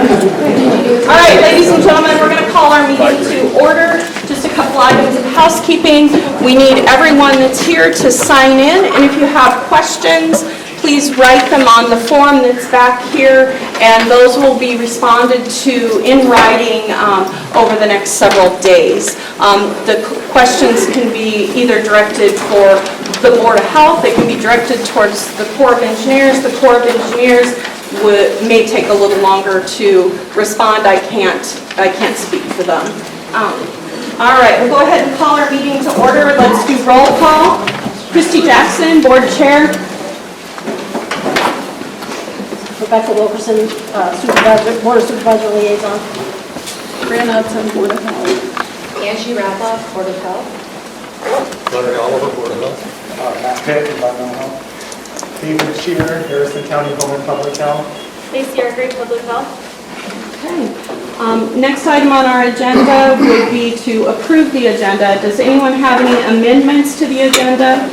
All right, ladies and gentlemen, we're going to call our meeting to order. Just a couple items of housekeeping. We need everyone that's here to sign in, and if you have questions, please write them on the form that's back here, and those will be responded to in writing over the next several days. The questions can be either directed for the Board of Health, they can be directed towards the Corps of Engineers. The Corps of Engineers may take a little longer to respond. I can't speak for them. All right, we'll go ahead and call our meeting to order. Let's do roll call. Christy Jackson, Board Chair. Rebecca Wilkerson, Board of Supervisor Liaison. Fran Hudson, Board of Health. Angie Ratloff, Board of Health. Larry Oliver, Board of Health. Matt Pitt, Environmental Health. David Shearer, Harrison County Home and Public Health. Lacey Argray, Public Health. Okay. Next item on our agenda would be to approve the agenda. Does anyone have any amendments to the agenda?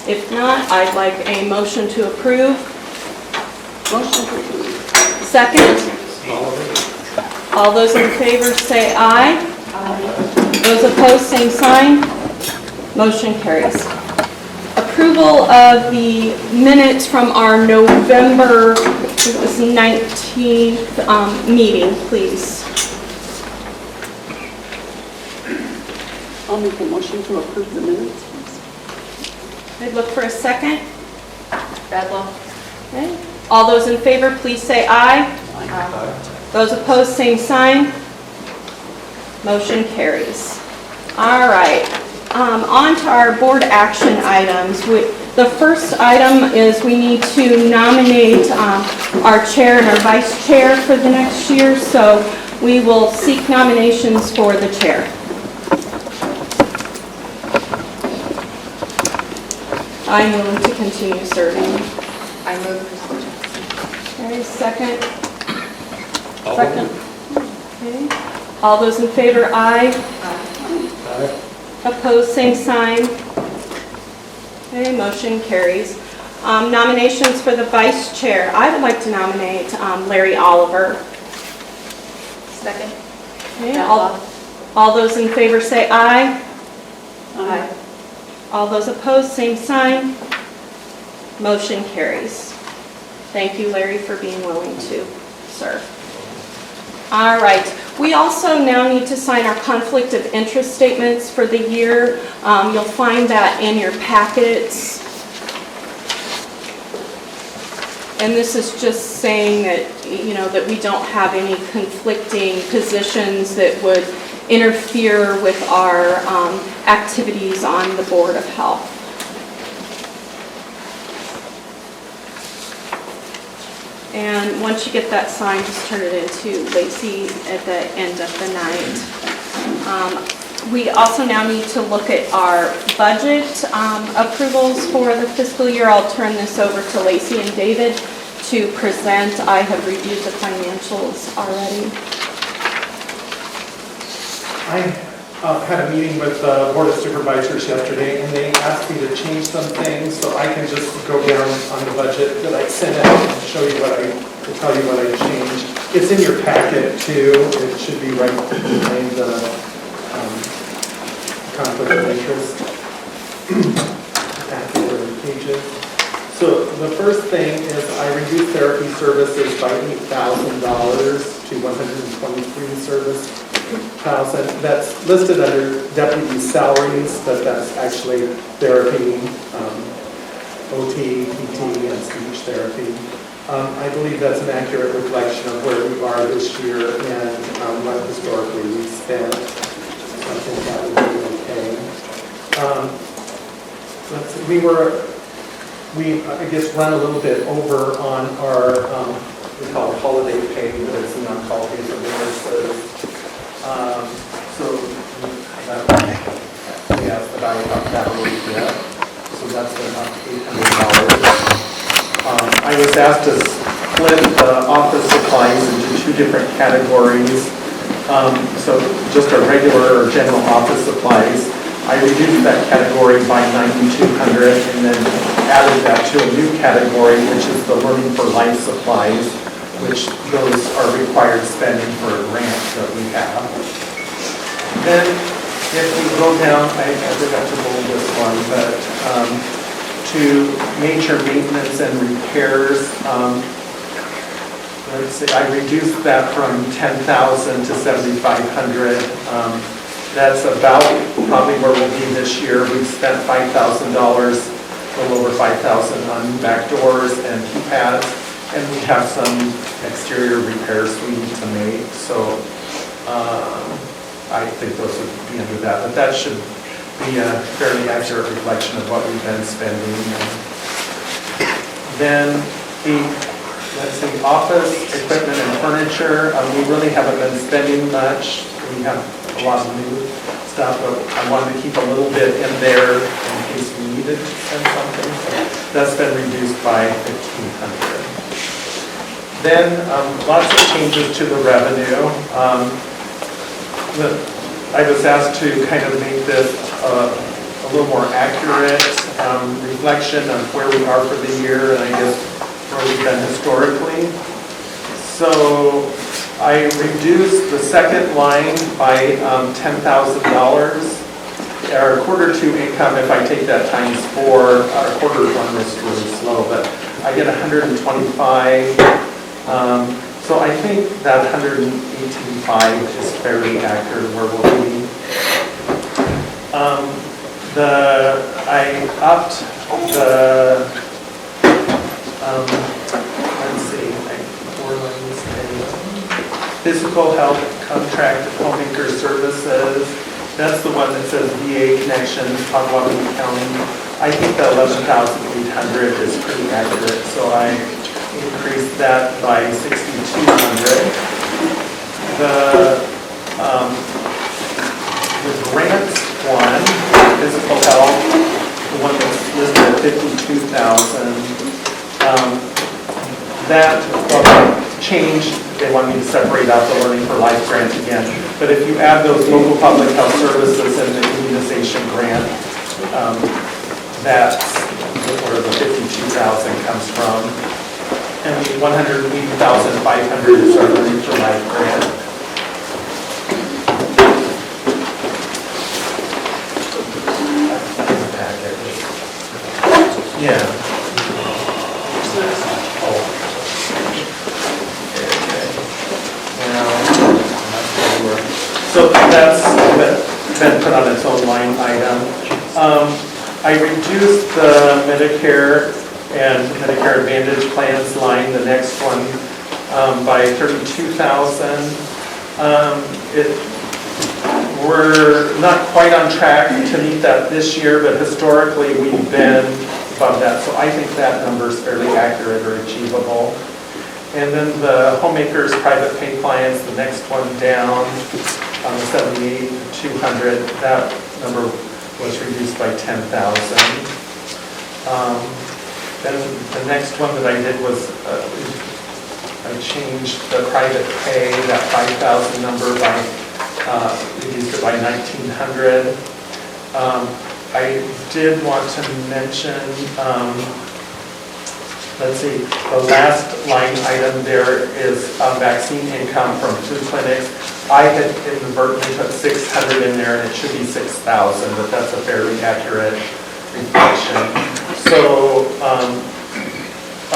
If not, I'd like a motion to approve. Motion to approve. Second? All those in favor say aye. Aye. Those opposed, same sign. Motion carries. Approval of the minutes from our November 19th meeting, please. I'll make a motion to approve the minutes. I'd look for a second. Ratloff. Okay. All those in favor, please say aye. Aye. Those opposed, same sign. Motion carries. All right. On to our board action items. The first item is we need to nominate our chair and our vice chair for the next year. So we will seek nominations for the chair. I'm willing to continue serving. I move Christy Jackson. Okay, second. Second. Okay. All those in favor, aye. Aye. Opposed, same sign. Okay, motion carries. Nominations for the vice chair. I would like to nominate Larry Oliver. Second. Okay, all those in favor say aye. Aye. All those opposed, same sign. Motion carries. Thank you, Larry, for being willing to serve. All right. We also now need to sign our conflict of interest statements for the year. You'll find that in your packets. And this is just saying that, that we don't have any conflicting positions that would interfere with our activities on the Board of Health. And once you get that signed, just turn it into Lacey at the end of the night. We also now need to look at our budget approvals for the fiscal year. I'll turn this over to Lacey and David to present. I have reviewed the financials already. I had a meeting with the Board of Supervisors yesterday, and they asked me to change some things, so I can just go down on the budget that I sent out and show you to tell you what I changed. It's in your packet too. It should be right behind the conflict of interest packet or pages. So the first thing is I reduced therapy services by $8,000 to 123 service. That's listed under deputy salaries, but that's actually therapy, OT, PT, and speech therapy. I believe that's an accurate reflection of where we are this year and what historically we spent. I think that would be okay. We I guess run a little bit over on our we call it holiday pay, but it's not called pay for nurses. So yes, but I up that a little bit. So that's been up $800. I was asked to split the office supplies into two different categories. So just our regular or general office supplies, I reduced that category by $9,200 and then added that to a new category, which is the Learning for Life supplies, which those are required spending for a grant that we have. Then if we go down, I forgot to hold this one, but to major maintenance and repairs, let's see, I reduced that from 10,000 to 7,500. That's about probably where we'll be this year. We've spent $5,000, a little over 5,000 on back doors and keypads, and we have some exterior repairs we need to make. So I think those would be under that, but that should be a fairly accurate reflection of what we've been spending. Then let's see, office equipment and furniture, we really haven't been spending much. We have a lot of new stuff, but I wanted to keep a little bit in there in case we needed to spend something. So that's been reduced by 1,500. Then lots of changes to the revenue. I was asked to kind of make this a little more accurate reflection of where we are for the year, and I guess where we've been historically. So I reduced the second line by $10,000. Our quarter two income, if I take that times 4, our quarter one was really slow, but I get 125. So I think that 118.5 is fairly accurate where we'll be. I upped the, let's see, physical health contract homemaker services. That's the one that says VA connection, Potawatomi County. I think the 11,800 is pretty accurate, so I increased that by 6,200. The grant one, physical health, the one that's listed at 52,000, that changed. They want me to separate out the Learning for Life grant again. But if you add those local public health services and the immunization grant, that's where the 52,000 comes from. And the 180,500 is our Learning for Life grant. Yeah. So that's been put on its own line item. I reduced the Medicare and Medicare Advantage plans line, the next one, by 32,000. We're not quite on track to meet that this year, but historically we've been above that. So I think that number is fairly accurate or achievable. And then the homemakers private pay clients, the next one down on the 78,200, that number was reduced by 10,000. Then the next one that I did was I changed the private pay, that 5,000 number by reduced it by 1,900. I did want to mention, let's see, the last line item there is vaccine income from food clinics. I had inadvertently put 600 in there and it should be 6,000, but that's a fairly accurate reflection. So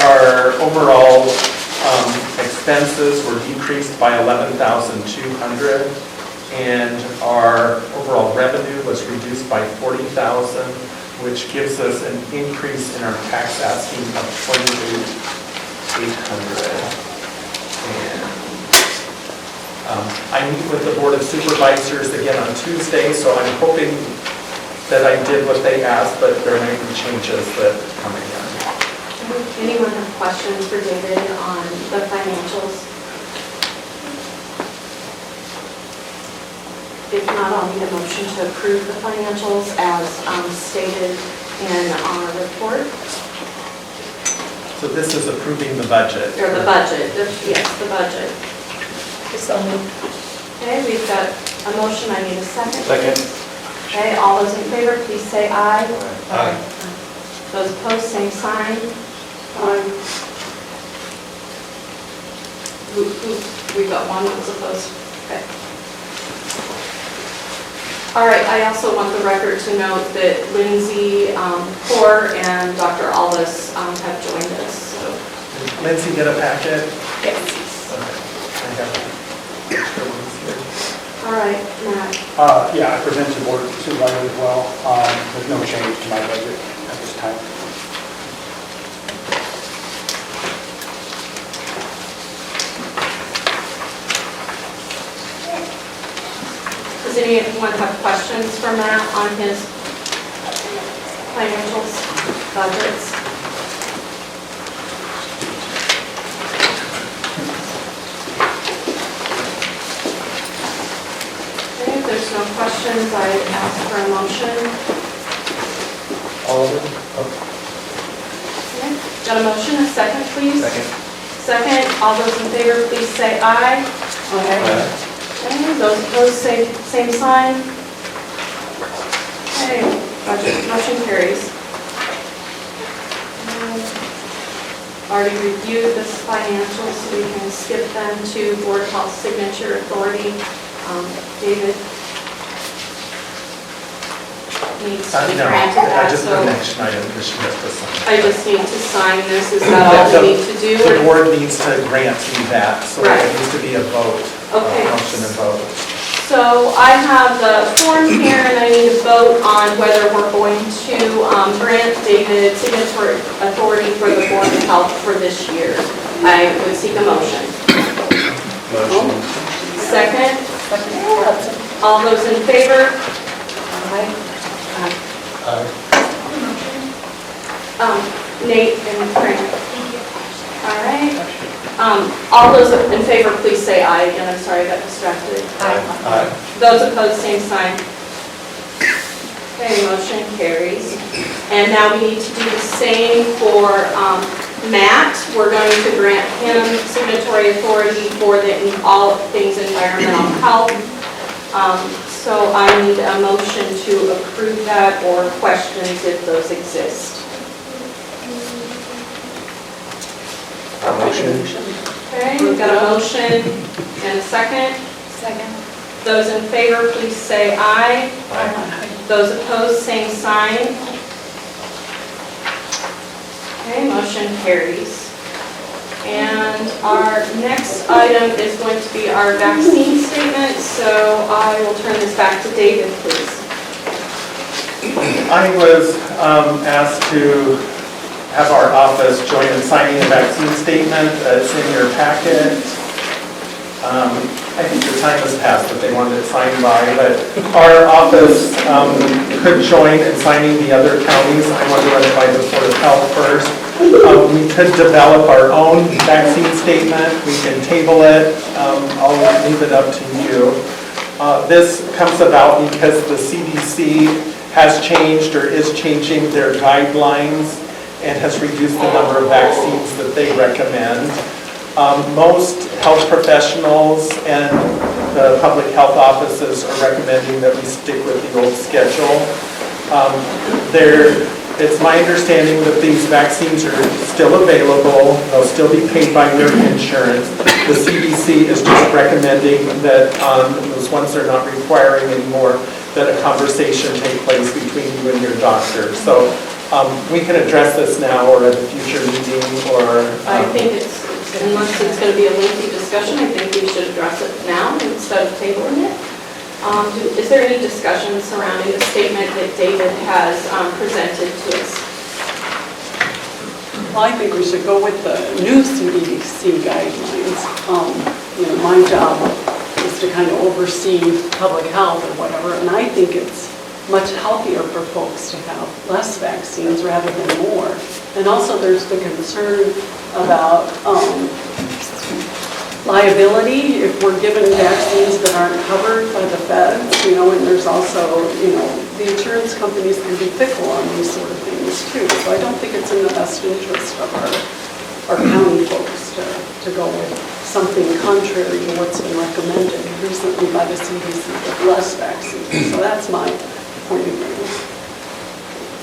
our overall expenses were decreased by 11,200 and our overall revenue was reduced by 40,000, which gives us an increase in our tax asking of 28,800. And I meet with the Board of Supervisors again on Tuesday, so I'm hoping that I did what they asked, but there may be changes that come in. Anyone have questions for David on the financials? If not, I'll need a motion to approve the financials as stated in our report. So this is approving the budget. Or the budget, yes, the budget. Okay, we've got a motion, I need a second. Second. Okay, all those in favor, please say aye. Aye. Those opposed, same sign. We got one that was opposed. Okay. All right, I also want the record to note that Lindsay Kaur and Dr. Aldis have joined us. So. Lindsay, get a packet? Yes. I have extra ones here. All right, Matt. Yeah, I present to the board supervisor as well. There's no change to my budget at this time. Does anyone have questions for Matt on his financials, budgets? Okay, if there's no questions, I'd ask for a motion. All of them? Okay, got a motion, a second, please? Second. Second, all those in favor, please say aye. Aye. Okay, those opposed, same sign. Okay, budget, motion carries. Already reviewed this financials, so we can skip them to Board of Health Signature Authority. David needs to be No, granted I that, just so put an action item, this should have to sign. I just need to sign this. Is that all we need to do? The board needs to grant me that, so Right. it needs to be a vote. Okay. Motion and vote. So I have the form here, and I need to vote on whether we're going to grant David signatory authority for the Board of Health for this year. I would seek a motion. Motion. Second? All those in favor? Aye. Nate and Frank. All right. All those in favor, please say aye again. I'm sorry, I got distracted. Aye. Those opposed, same sign. Okay, motion carries. And now we need to do the same for Matt. We're going to grant him signatory authority for all things environmental health. So I need a motion to approve that or questions if those exist. Motion. Okay, we've got a motion and a second. Second. Those in favor, please say aye. Aye. Those opposed, same sign. Okay, motion carries. And our next item is going to be our vaccine statement, so I will turn this back to David, please. I was asked to have our office join in signing a vaccine statement. It's in your packet. I think the time has passed that they wanted it signed by, but our office could join in signing the other counties. I want to run it by the Board of Health first. We could develop our own vaccine statement. We can table it. I'll leave it up to you. This comes about because the CDC has changed or is changing their guidelines and has reduced the number of vaccines that they recommend. Most health professionals and the public health offices are recommending that we stick with the old schedule. It's my understanding that these vaccines are still available. They'll still be paid by your insurance. The CDC is just recommending that those ones they're not requiring anymore, that a conversation take place between you and your doctor. So we can address this now or at a future meeting or... I think unless it's going to be a lengthy discussion, I think we should address it now instead of tabling it. Is there any discussion surrounding the statement that David has presented to us? Well, I think we should go with the new CDC guidelines. My job is to kind of oversee public health or whatever, and I think it's much healthier for folks to have less vaccines rather than more. And also there's the concern about liability if we're given vaccines that aren't covered by the feds, and there's also, the insurance companies can be fickle on these sort of things too. So I don't think it's in the best interest of our county folks to go with something contrary to what's been recommended recently by the CDC with less vaccines. So that's my point of view.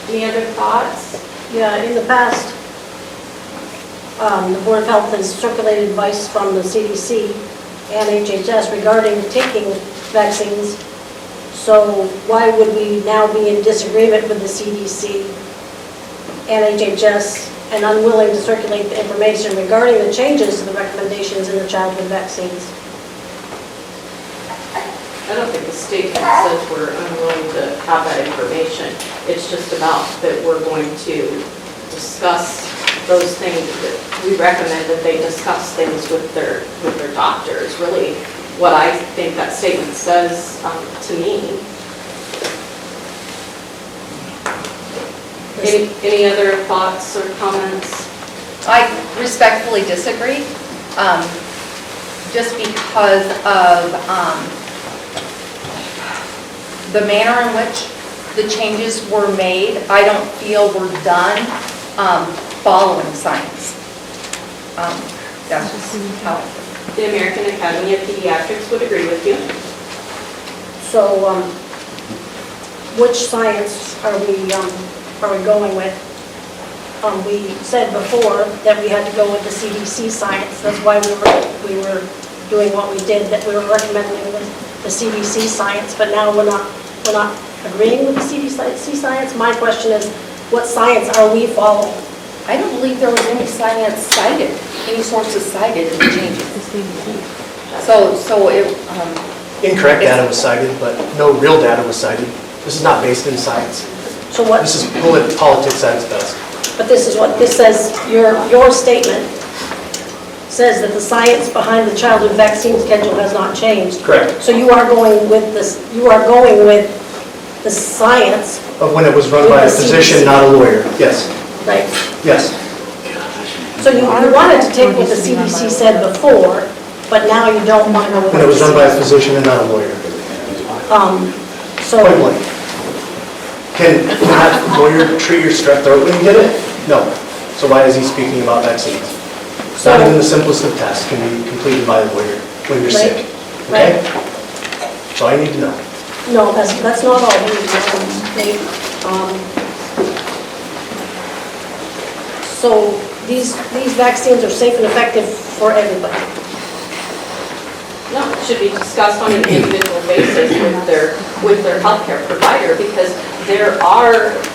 Any other thoughts? Yeah, in the past, the Board of Health has circulated advice from the CDC and HHS regarding taking vaccines. So why would we now be in disagreement with the CDC and HHS and unwilling to circulate the information regarding the changes to the recommendations in the childhood vaccines? I don't think the state has said we're unwilling to have that information. It's just about that we're going to discuss those things, that we recommend that they discuss things with their doctors. Really, what I think that statement says to me. Any other thoughts or comments? I respectfully disagree, just because of the manner in which the changes were made. I don't feel were done following science. That's just how I feel. The American Academy of Pediatrics would agree with you. So which science are we going with? We said before that we had to go with the CDC science. That's why we were doing what we did, that we were recommending the CDC science, but now we're not agreeing with the CDC science. My question is, what science are we following? I don't believe there was any science cited, any sources cited in the changes. So it, Incorrect data was cited, but no real data was cited. This is not based in science. So what? This is politics at its best. But this is what this says. Your statement says that the science behind the childhood vaccine schedule has not changed. Correct. So you are going with this. You are going with the science. But when it was run by a physician, not a lawyer. Yes. Right. Yes. So you wanted to take what the CDC said before, but now you don't want to go with When it was run by a physician and not a lawyer. So Point blank. Can that lawyer treat your strep throat when you get it? No. So why is he speaking about vaccines? Not even the simplest of tests can be completed by a lawyer when you're sick. Okay? So I need to know. no, that's not all. They, so these vaccines are safe and effective for everybody. No, it should be discussed on an individual basis with their healthcare provider, because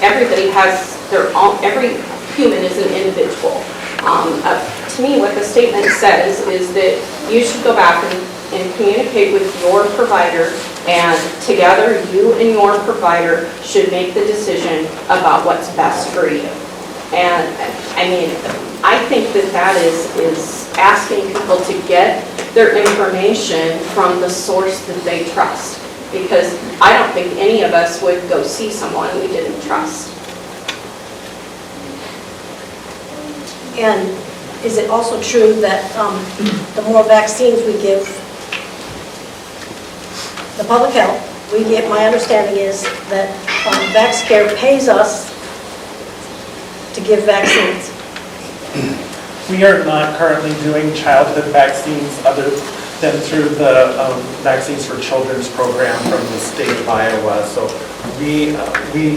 everybody has every human is an individual. To me, what the statement says is that you should go back and communicate with your provider, and together you and your provider should make the decision about what's best for you. And I mean, I think that is asking people to get their information from the source that they trust, because I don't think any of us would go see someone we didn't trust. And is it also true that the more vaccines we give, the public health, my understanding is that VaxCare pays us to give vaccines? We are not currently doing childhood vaccines other than through the Vaccines for Children's program from the state of Iowa. So we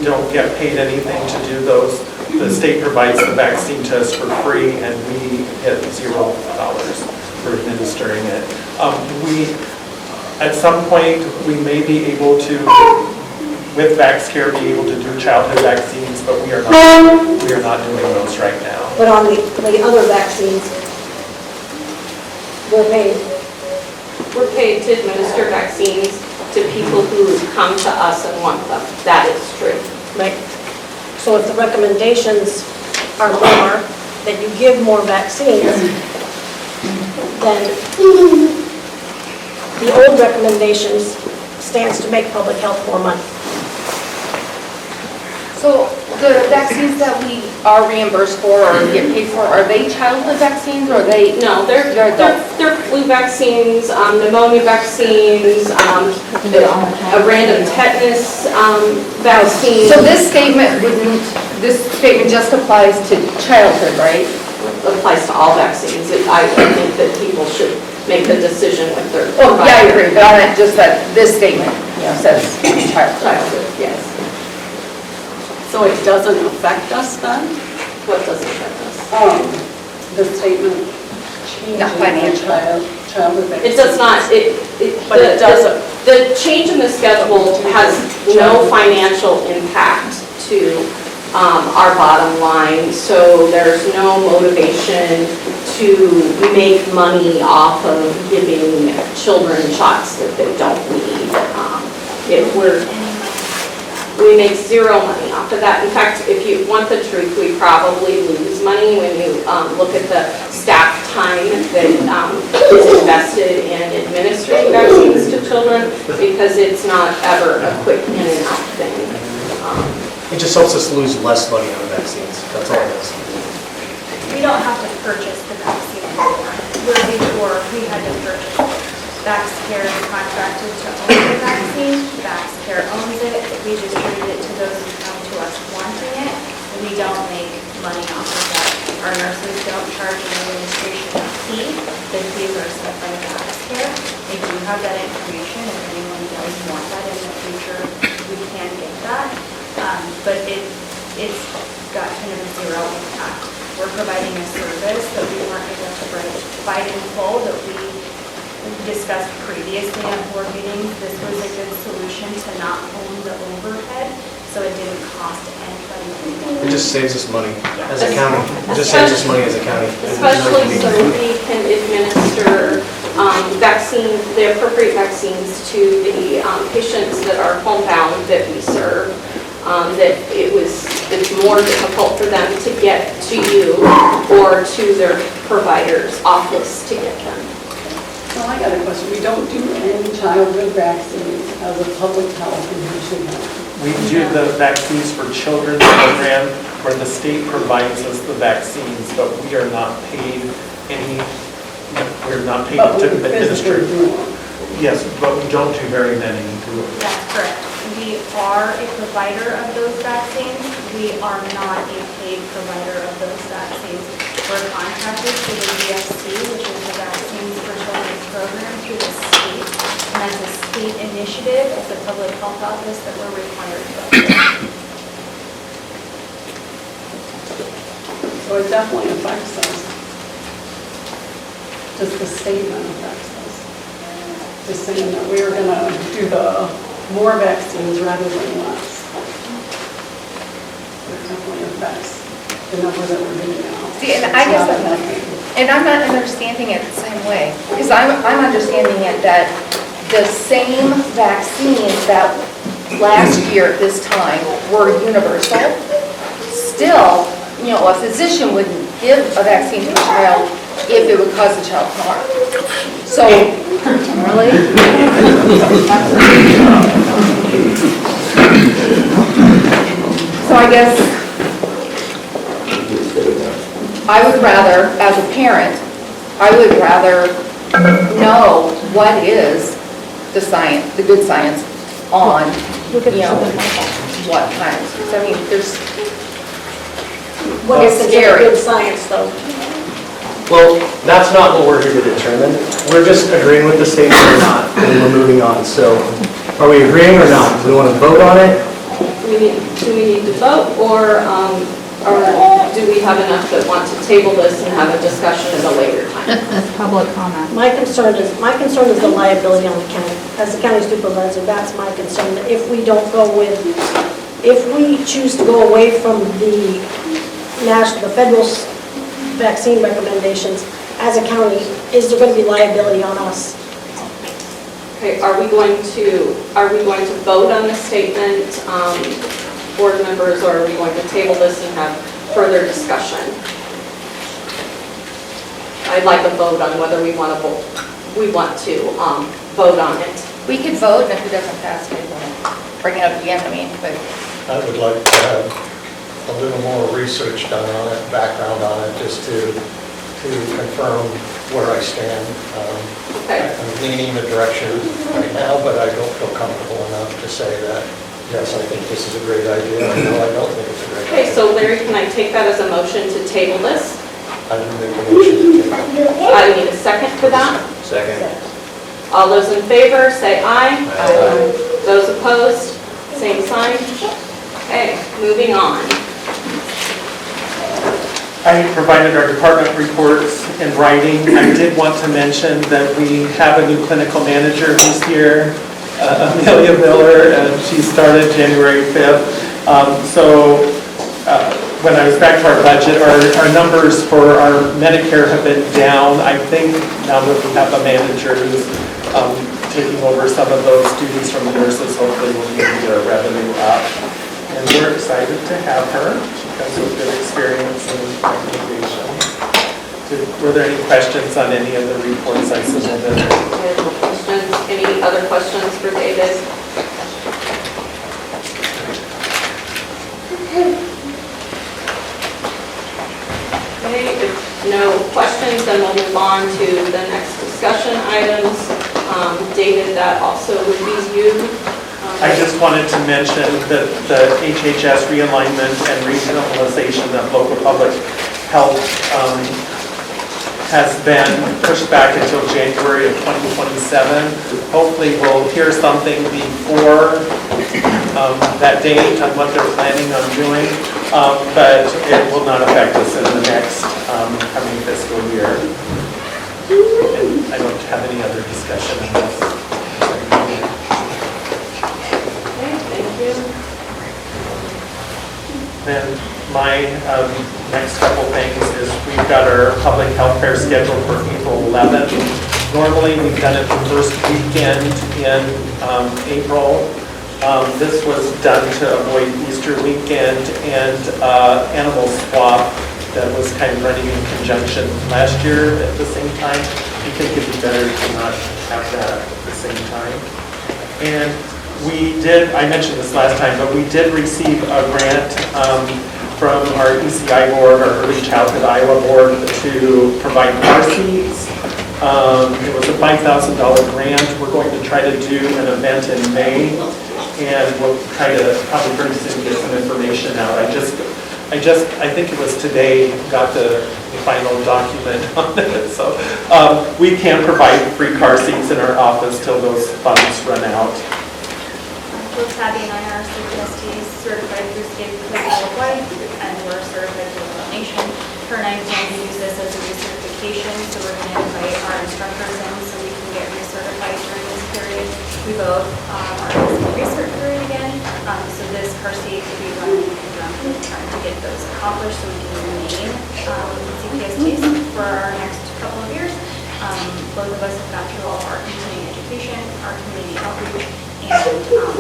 don't get paid anything to do those. The state provides the vaccine to us for free, and we get $0 for administering it. At some point, we may be able to, with VaxCare, be able to do childhood vaccines, but we are not doing those right now. But on the other vaccines, we're paid. We're paid to administer vaccines to people who come to us and want them. That is true. Right. So if the recommendations are more, that you give more vaccines, then the old recommendations stands to make public health more money. so the vaccines that we are reimbursed for or get paid for, are they childhood vaccines or are they? No, they're flu vaccines, pneumonia vaccines, a random tetanus vaccine. So this statement just applies to childhood, right? Applies to all vaccines. I think that people should make the decision with their Oh, yeah, I provider. agree, but I meant just that this statement, says childhood. Childhood, yes. so it doesn't affect us then? What doesn't fit this? The statement Not changing financial. childhood vaccine. It does not, But it doesn't. The change in the schedule has no financial impact to our bottom line, so there's no motivation to make money off of giving children shots that they don't need. We make zero money off of that. In fact, if you want the truth, we probably lose money when you look at the staff time that is invested in administering vaccines to children, because it's not ever a quick in and out thing. It just helps us lose less money on vaccines, that's all it is. We don't have to purchase the vaccine anymore. Where before, we had to purchase it. VaxCare is contracted to own the vaccine. VaxCare owns it. We distribute it to those who come to us wanting it. And we don't make money off of that. Our nurses don't charge an administration fee. The fees are set by VaxCare. They do have that information. If anyone does want that in the future, we can get that. But it's got kind of a zero impact. We're providing a service that we weren't able to provide in full that we discussed previously at board meetings. This was a good solution to not own the overhead, so it didn't cost anybody anything. It just saves us money as a county. It just saves us money as a county. Especially so we can administer vaccines, the appropriate vaccines to the patients that are homebound that we serve. That it's more difficult for them to get to you or to their provider's office to get them. So I got a question. We don't do any childhood vaccines as a public health in Michigan. We do the Vaccines for Children program where the state provides us the vaccines, but we are not paid to administer. Yes, but we don't do very many. That's correct. We are a provider of those vaccines. We are not a paid provider of those vaccines. We're contracted to the VFC, which is the Vaccines for Children's program through the state. And that's a state initiative. It's a public health office that we're required to go. So it definitely affects us. Just the statement affects us. Just saying that we are going to do the more vaccines rather than less. It definitely affects the number that we're doing now. See, and I guess I'm not understanding it the same way, because I'm understanding it that the same vaccines that last year at this time were universal. Still, a physician wouldn't give a vaccine to a child if it would cause the child harm. So, really? So I guess I would rather, as a parent, I would rather know what is the science, the good science on, what kinds. So I mean, What is It's considered scary. good science, though? Well, that's not what we're here to determine. We're just agreeing with the statement or not, and we're moving on. So are we agreeing or not? Do we want to vote on it? Do we need to vote, or do we have enough that want to table this and have a discussion at a later time? Public comment. My concern is the liability on the county. As the county supervisor, that's my concern. That if we don't go with, if we choose to go away from the federal vaccine recommendations as a county, is there going to be liability on us? Okay, are we going to vote on the statement, board members, or are we going to table this and have further discussion? I'd like a vote on whether we want to vote on it. we could vote, and if it doesn't pass, we will bring it up again, but I would like to have a little more research done on it, background on it, just to confirm where I stand. Okay. I'm leaning in the direction right now, but I don't feel comfortable enough to say that, yes, I think this is a great idea, or no, I don't think it's a great idea. Okay, so Larry, can I take that as a motion to table this? I would make a motion to table. I need a second for that. Second. All those in favor, say aye. Aye. Those opposed, same sign. Okay, moving on. I provided our department reports in writing. I did want to mention that we have a new clinical manager who's here, Amelia Miller, and she started January 5th. When I was back to our budget, our numbers for our Medicare have been down. I think now that we have a manager who's taking over some of those duties from the nurses, hopefully we'll be able to get our revenue up. And we're excited to have her. She comes with good experience and recommendation. Were there any questions on any of the reports I submitted? Questions? Any other questions for David? Okay, if no questions, then we'll move on to the next discussion items. David, that also would be you. I just wanted to mention that the HHS realignment and regionalization of local public health has been pushed back until January of 2027. Hopefully we'll hear something before that date on what they're planning on doing, but it will not affect us in the next coming fiscal year. And I don't have any other discussion on this. Okay, thank you. Then my next couple things is we've got our public health fair scheduled for April 11th. Normally we've done it the first weekend in April. This was done to avoid Easter weekend and animal swap that was kind of running in conjunction last year at the same time. We think it'd be better to not have that at the same time. And we did, I mentioned this last time, but we did receive a grant from our ECI board, our Early Childhood Iowa board, to provide car seats. It was a $5,000 grant. We're going to try to do an event in May, and we'll try to probably pretty soon get some information out. I think it was today, got the final document on it. So we can provide free car seats in our office till those funds run out. Both Tabby and I are CPSTs, certified through state worldwide, and we're certified through Contamination. Her and I plan to use this as a recertification, so we're going to invite our instructors in so we can get recertified during this period. We both are in the research period again, so this car seat will be running in conjunction trying to get those accomplished so we can remain CPSTs for our next couple of years. Both of us have gone through all of our continuing education, our community outreach, and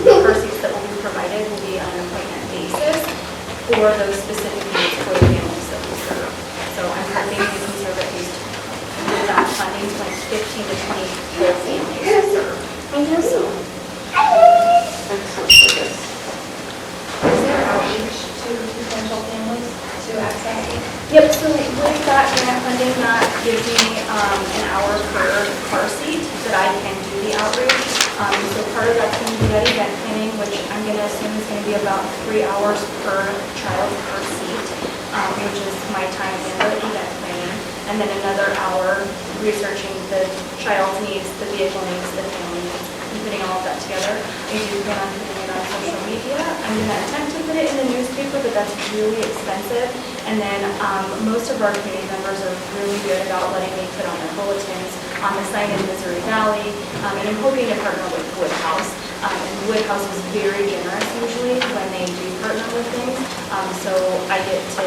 the car seats that will be provided will be on an appointment basis for those specific needs for the families that we serve. So I'm hoping we can serve at least, with that funding, like 15 to 20 full families to serve. So, Excellent for this. Is there outreach to potential families to access it? yep, so with that grant funding, that gives me an hour per car seat that I can do the outreach. So part of that's going to be that event planning, which I'm going to assume is going to be about 3 hours per child per seat, which is my time in the event planning. And then another hour researching the child's needs, the vehicle needs, the family needs, and putting all of that together. I do plan on putting it on social media. I'm going to attempt to put it in the newspaper, but that's really expensive. And then most of our community members are really good about letting me put on their bulletins on the sign in Missouri Valley, and I'm hoping to partner with Woodhouse. And Woodhouse is very generous usually when they do partner with things. So I get to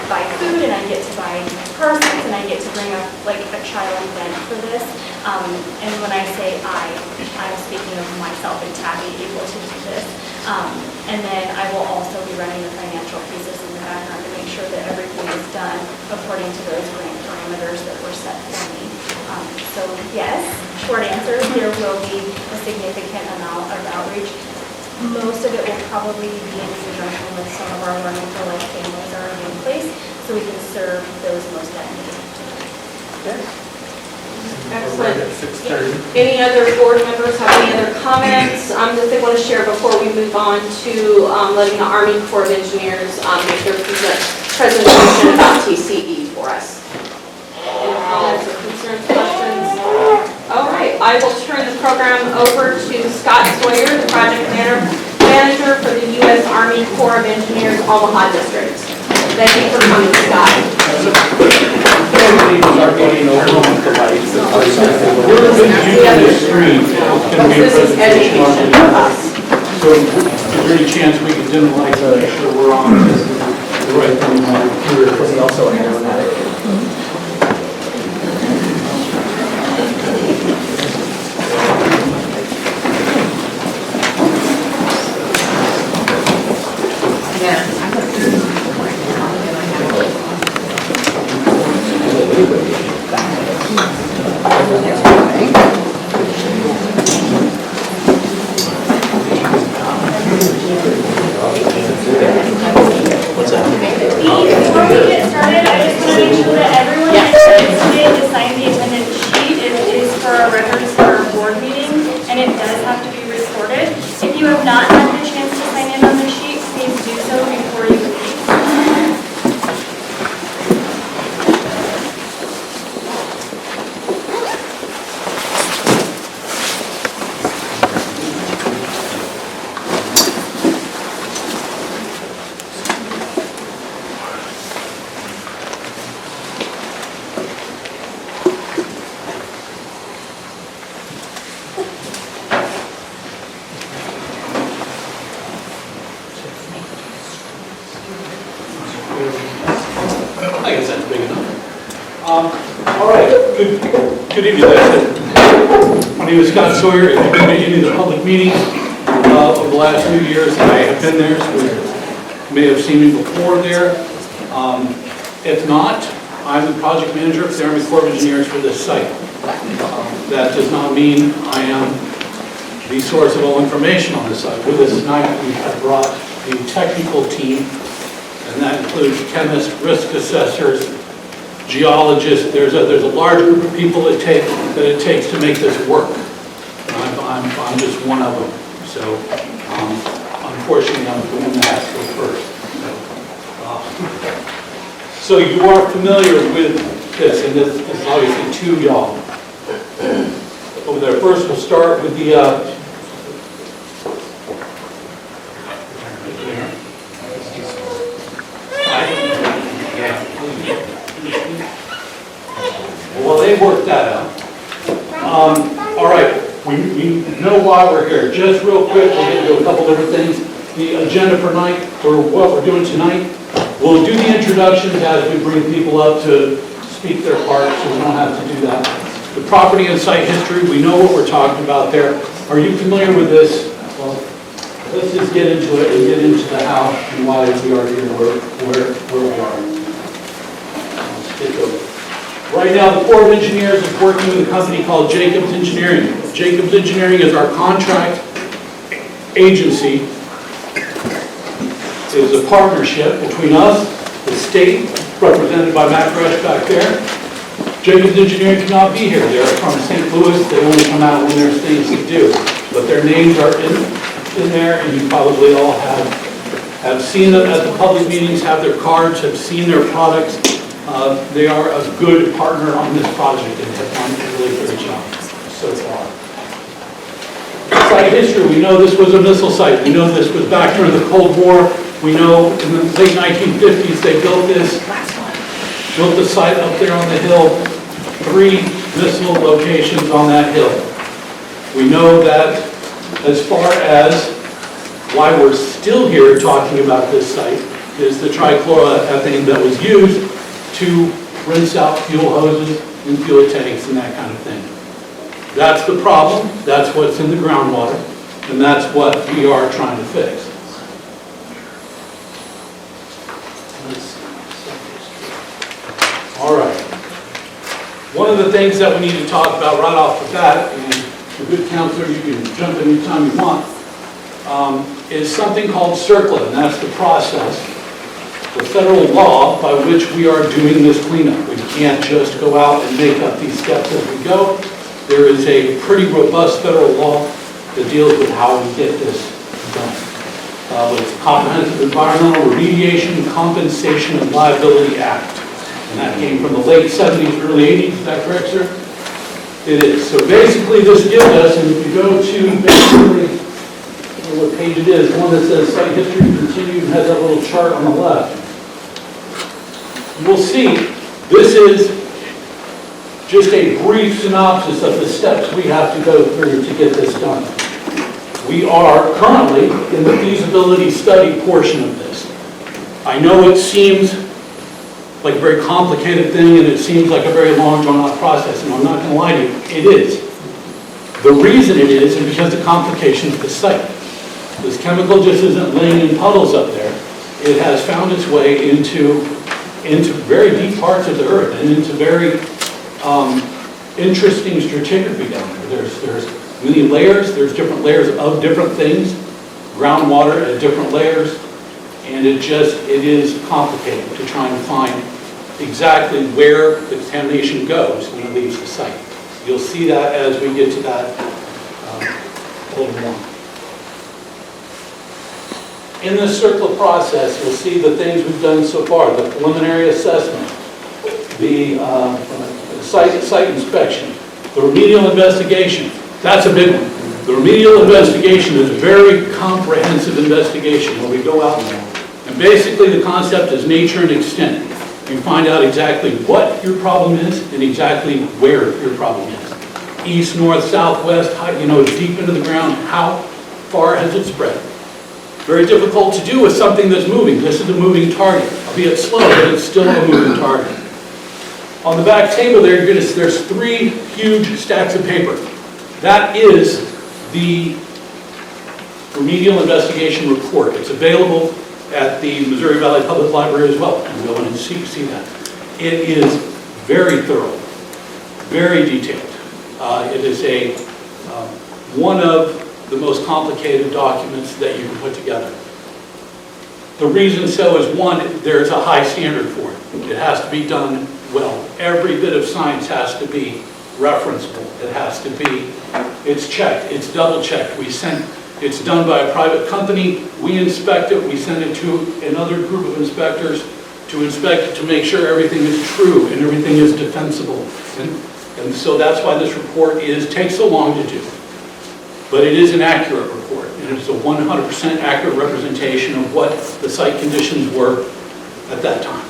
buy food and I get to buy car seats and I get to bring up like a child event for this. And when I say I'm speaking of myself and Tabby able to do this. And then I will also be running the financial pieces in the background to make sure that everything is done according to those grant parameters that were set for me. So yes, short answer, there will be a significant amount of outreach. Most of it will probably be in conjunction with some of our Learning for Life families already in place, so we can serve those most at need. Excellent. We're at 6:30. Any other board members have any other comments that they want to share before we move on to letting the Army Corps of Engineers make their presentation about TCE for us? Any comments or concerns, questions? All right, I will turn the program over to Scott Sawyer, the project manager for the U.S. Army Corps of Engineers Omaha District. Thank you for coming, Scott. Start getting over on the lights. We're going to use this screen. It's going to be a This is presentation on education the for us. So is there any chance we can dim the lights to make sure we're on the right thing? Was he also a heroin addict? Before we get started, I just want to make sure that everyone that attended today to sign the attendance sheet. It is for our records for our board meeting, and it does have to be recorded. If you have not had the chance to sign in on the sheet, please do so before you leave. I guess that's big enough. All right, good evening, guys. My name is Scott Sawyer. If you've been to any of the public meetings over the last few years, I have been there, so you may have seen me before there. If not, I'm the project manager for the Army Corps of Engineers for this site. That does not mean I am the source of all information on this site. With us tonight, we have brought the technical team, and that includes chemists, risk assessors, geologists. There's a large group of people that it takes to make this work. And I'm just one of them. So unfortunately, I'm the one that has to go first. So you are familiar with this, and this is obviously to y'all. Over there, first we'll start with the well, they worked that out. All right, we know why we're here. Just real quick, we'll get into a couple different things. The agenda for night, or what we're doing tonight, we'll do the introductions as we bring people up to speak their part, so we don't have to do that. The property and site history, we know what we're talking about there. Are you familiar with this? Well, let's just get into it and get into the how and why we are here, where we are. Let's take over. Right now, the Corps of Engineers is working with a company called Jacobs Engineering. Jacobs Engineering is our contract agency. It is a partnership between us, the state, represented by Matt Rush back there. Jacobs Engineering cannot be here. They're from St. Louis. They only come out when there's things to do. But their names are in there, and you probably all have seen them at the public meetings, have their cards, have seen their products. They are a good partner on this project and have done a really great job so far. Site history, we know this was a missile site. We know this was back during the Cold War. We know in the late 1950s they built the site up there on the hill, 3 missile locations on that hill. We know that as far as why we're still here talking about this site is the trichloroethane that was used to rinse out fuel hoses and fuel tanks and that kind of thing. That's the problem, that's what's in the groundwater, and that's what we are trying to fix. All right. One of the things that we need to talk about right off the bat, and a good counselor, you can jump in anytime you want, is something called CERCLA, and that's the process, the federal law by which we are doing this cleanup. We can't just go out and make up these steps as we go. There is a pretty robust federal law that deals with how we get this done. It's the Comprehensive Environmental Remediation, Compensation, and Liability Act. And that came from the late 70s, early 80s, is that correct, sir? It is. So basically this gives us, and if you go to basically, what page it is, the one that says site history continued and has that little chart on the left. we'll see, this is just a brief synopsis of the steps we have to go through to get this done. We are currently in the feasibility study portion of this. I know it seems like a very complicated thing, and it seems like a very long, drawn-out process, and I'm not going to lie to you, it is. The reason it is because the complication of the site. This chemical just isn't laying in puddles up there. It has found its way into very deep parts of the earth and into very interesting stratigraphy down there. There's many layers, there's different layers of different things, groundwater at different layers, and it is complicated to try and find exactly where the contamination goes when it leaves the site. You'll see that as we get to that a little more. In this circular process, you'll see the things we've done so far, the preliminary assessment, the site inspection, the remedial investigation. That's a big one. The remedial investigation is a very comprehensive investigation where we go out and basically the concept is nature and extent. You find out exactly what your problem is and exactly where your problem is. East, north, south, west, deep into the ground, how far has it spread? Very difficult to do with something that's moving. This is a moving target, albeit slow, but it's still a moving target. On the back table there, there's 3 huge stacks of paper. That is the remedial investigation report. It's available at the Missouri Valley Public Library as well. You can go in and see that. It is very thorough, very detailed. It is one of the most complicated documents that you can put together. The reason so is, one, there's a high standard for it. It has to be done well. Every bit of science has to be referenceable. It has to be, it's checked, it's double checked. It's done by a private company. We inspect it, we send it to another group of inspectors to inspect it to make sure everything is true and everything is defensible. And so that's why this report takes so long to do. But it is an accurate report, and it's a 100% accurate representation of what the site conditions were at that time.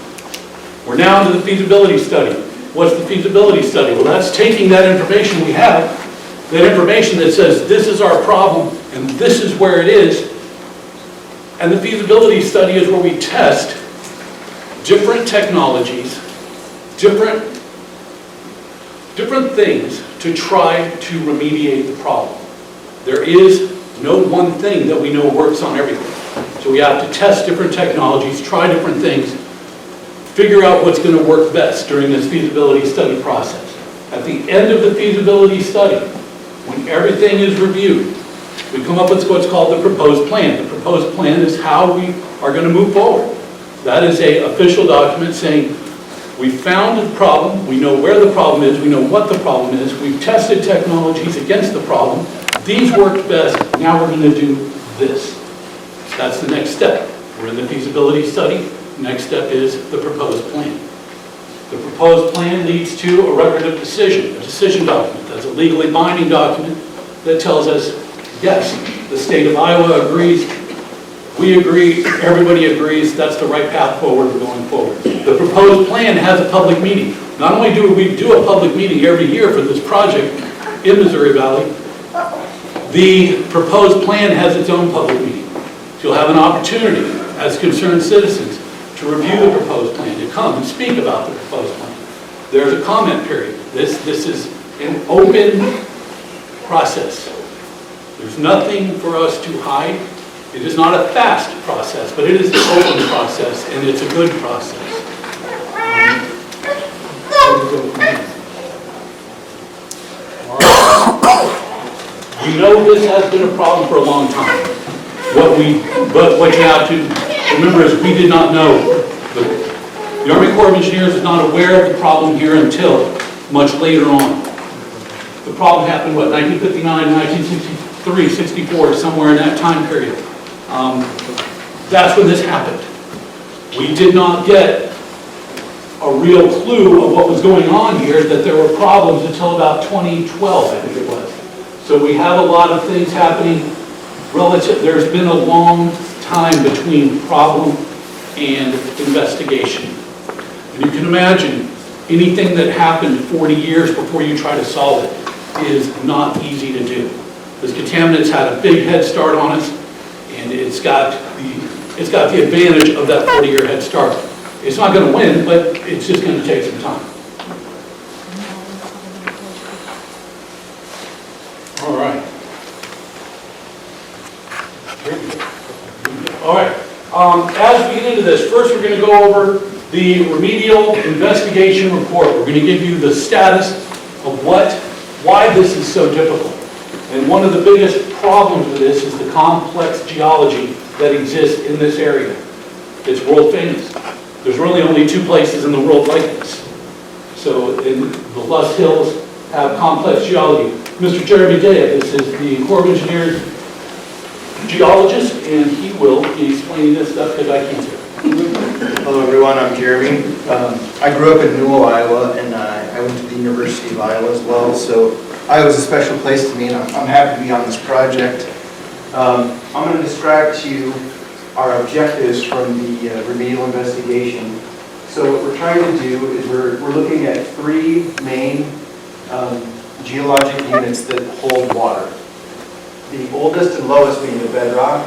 We're now into the feasibility study. What's the feasibility study? Well, that's taking that information we have, that information that says this is our problem and this is where it is, and the feasibility study is where we test different technologies, different things to try to remediate the problem. There is no one thing that we know works on everything. So we have to test different technologies, try different things, figure out what's going to work best during this feasibility study process. At the end of the feasibility study, when everything is reviewed, we come up with what's called the proposed plan. The proposed plan is how we are going to move forward. That is an official document saying, we found the problem, we know where the problem is, we know what the problem is, we've tested technologies against the problem, these worked best, now we're going to do this. That's the next step. We're in the feasibility study. Next step is the proposed plan. The proposed plan leads to a record of decision, a decision document. That's a legally binding document that tells us, yes, the state of Iowa agrees, we agree, everybody agrees, that's the right path forward, we're going forward. The proposed plan has a public meeting. Not only do we do a public meeting every year for this project in Missouri Valley, the proposed plan has its own public meeting. So you'll have an opportunity as concerned citizens to review the proposed plan, to come and speak about the proposed plan. There's a comment period. This is an open process. There's nothing for us to hide. It is not a fast process, but it is an open process, and it's a good process. We know this has been a problem for a long time. But what you have to remember is we did not know. The Army Corps of Engineers is not aware of the problem here until much later on. The problem happened, 1959, 1963, 64, somewhere in that time period. That's when this happened. We did not get a real clue of what was going on here, that there were problems until about 2012, I think it was. So we have a lot of things happening relative. There's been a long time between problem and investigation. And you can imagine, anything that happened 40 years before you try to solve it is not easy to do. This contaminant's had a big head start on us, and it's got the advantage of that 40-year head start. It's not going to win, but it's just going to take some time. All right. All right. As we get into this, first we're going to go over the remedial investigation report. We're going to give you the status of why this is so difficult. And one of the biggest problems with this is the complex geology that exists in this area. It's world famous. There's really only 2 places in the world like this. So in the Loess Hills have complex geology. Mr. Jeremy Day, this is the Corps of Engineers geologist, and he will be explaining this stuff because I can't do it. Hello everyone, I'm Jeremy. I grew up in Newell, Iowa, and I went to the University of Iowa as well, so Iowa's a special place to me, and I'm happy to be on this project. I'm going to describe to you our objectives from the remedial investigation. So what we're trying to do is we're looking at 3 main geologic units that hold water. The oldest and lowest being the bedrock,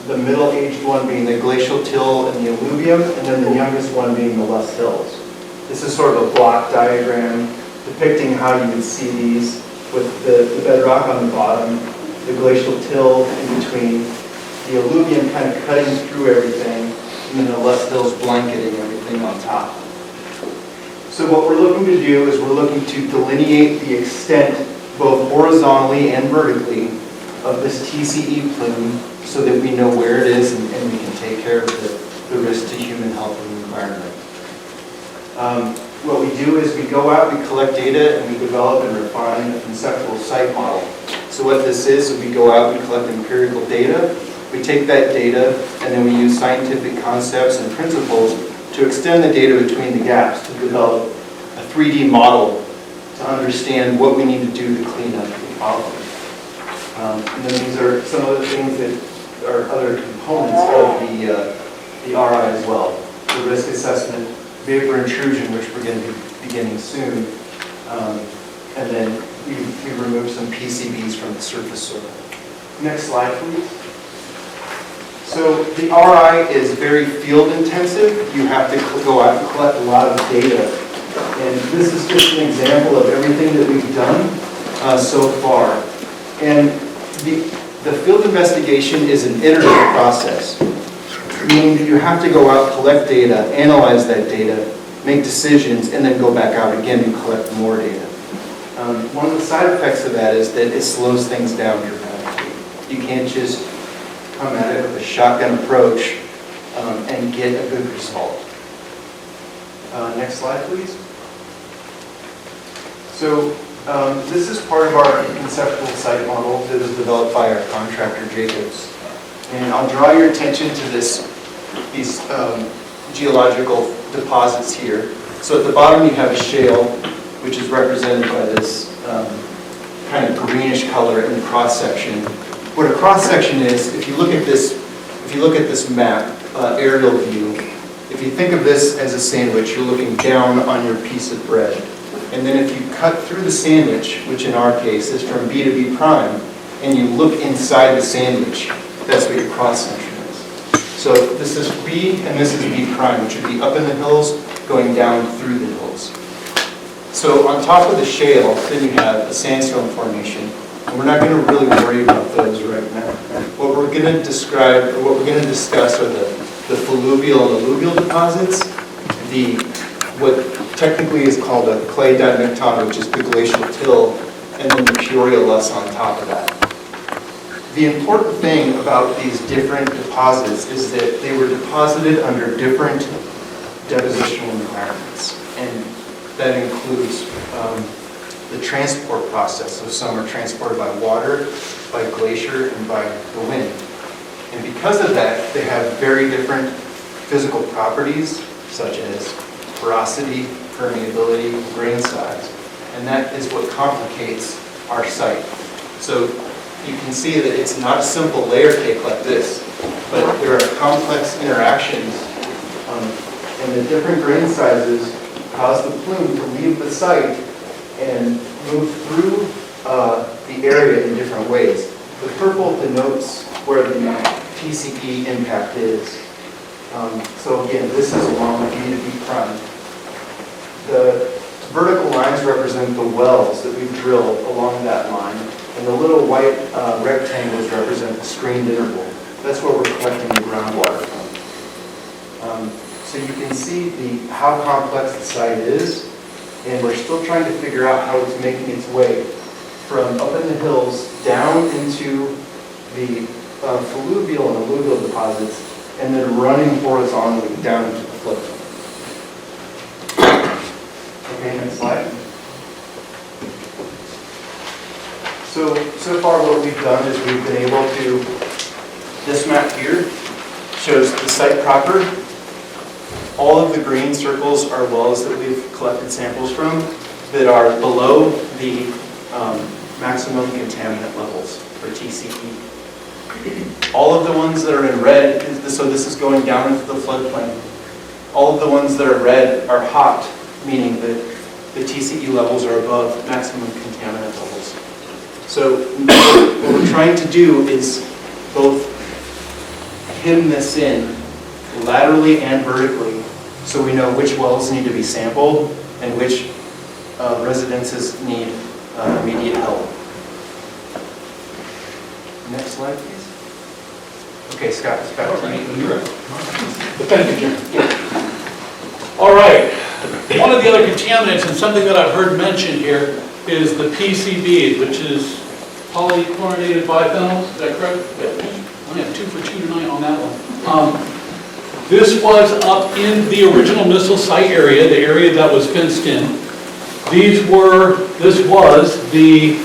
the middle-aged one being the glacial till and the alluvium, and then the youngest one being the Loess Hills. This is sort of a block diagram depicting how you would see these with the bedrock on the bottom, the glacial till in between, the alluvium kind of cutting through everything, and then the Loess Hills blanketing everything on top. So what we're looking to do is we're looking to delineate the extent, both horizontally and vertically, of this TCE plume so that we know where it is and we can take care of the risk to human health and the environment. What we do is we go out, we collect data, and we develop and refine a conceptual site model. So what this is we go out, we collect empirical data, we take that data, and then we use scientific concepts and principles to extend the data between the gaps to develop a 3D model to understand what we need to do to clean up the problem. And then these are some of the things that are other components of the RI as well. The risk assessment, vapor intrusion, which we're going to be beginning soon, and then we remove some PCBs from the surface soil. Next slide, please. So the RI is very field intensive. You have to go out and collect a lot of data. And this is just an example of everything that we've done so far. And the field investigation is an iterative process, meaning that you have to go out, collect data, analyze that data, make decisions, and then go back out again and collect more data. One of the side effects of that is that it slows things down dramatically. You can't just come at it with a shotgun approach and get a good result. Next slide, please. So this is part of our conceptual site model that was developed by our contractor, Jacobs. And I'll draw your attention to these geological deposits here. So at the bottom you have a shale, which is represented by this kind of greenish color in the cross section. What a cross section is, if you look at this map, aerial view, if you think of this as a sandwich, you're looking down on your piece of bread. And then if you cut through the sandwich, which in our case is from B to B prime, and you look inside the sandwich, that's what your cross section is. So this is B and this is B prime, which would be up in the hills, going down through the hills. So on top of the shale, then you have a sandstone formation. And we're not going to really worry about those right now. What we're going to describe, or what we're going to discuss are the fluvial and alluvial deposits, what technically is called a clay dimicton, which is the glacial till, and then the Peoria loess on top of that. The important thing about these different deposits is that they were deposited under different depositional environments, and that includes the transport process. So some are transported by water, by glacier, and by the wind. And because of that, they have very different physical properties, such as porosity, permeability, grain size. And that is what complicates our site. So you can see that it's not a simple layer cake like this, but there are complex interactions and And the different grain sizes cause the plume to leave the site and move through the area in different ways. The purple denotes where the TCE impact is. So again, this is along B2B prime. The vertical lines represent the wells that we've drilled along that line, and the little white rectangles represent the screened interval. That's where we're collecting the groundwater from. So you can see how complex the site is, and we're still trying to figure out how it's making its way from up in the hills down into the fluvial and alluvial deposits, and then running horizontally down into the floodplain. Okay, next slide. So far what we've done is we've been able to, this map here shows the site proper. All of the green circles are wells that we've collected samples from that are below the maximum contaminant levels for TCE. All of the ones that are in red, so this is going down into the floodplain. All of the ones that are red are hot, meaning that the TCE levels are above maximum contaminant levels. So what we're trying to do is both hem this in laterally and vertically so we know which wells need to be sampled and which residences need immediate help. Next slide, please. Okay, Scott, it's back to you. Thank you, Jim. All right. One of the other contaminants, and something that I've heard mentioned here, is the PCB, which is polychlorinated biphenyl. Is that correct? I have 2 for 2 tonight on that one. This was up in the original missile site area, the area that was fenced in. This was the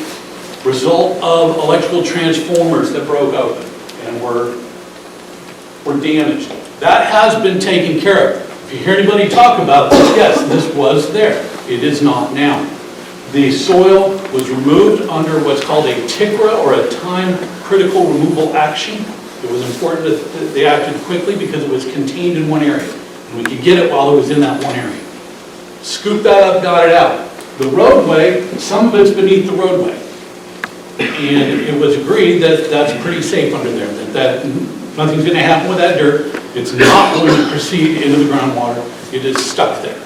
result of electrical transformers that broke open and were damaged. That has been taken care of. If you hear anybody talk about this, yes, this was there. It is not now. The soil was removed under what's called a TICRA, or a time critical removal action. It was important that they acted quickly because it was contained in one area, and we could get it while it was in that one area. Scooped that up, got it out. The roadway, some of it's beneath the roadway, and it was agreed that that's pretty safe under there, that nothing's going to happen with that dirt. It's not going to proceed into the groundwater. It is stuck there.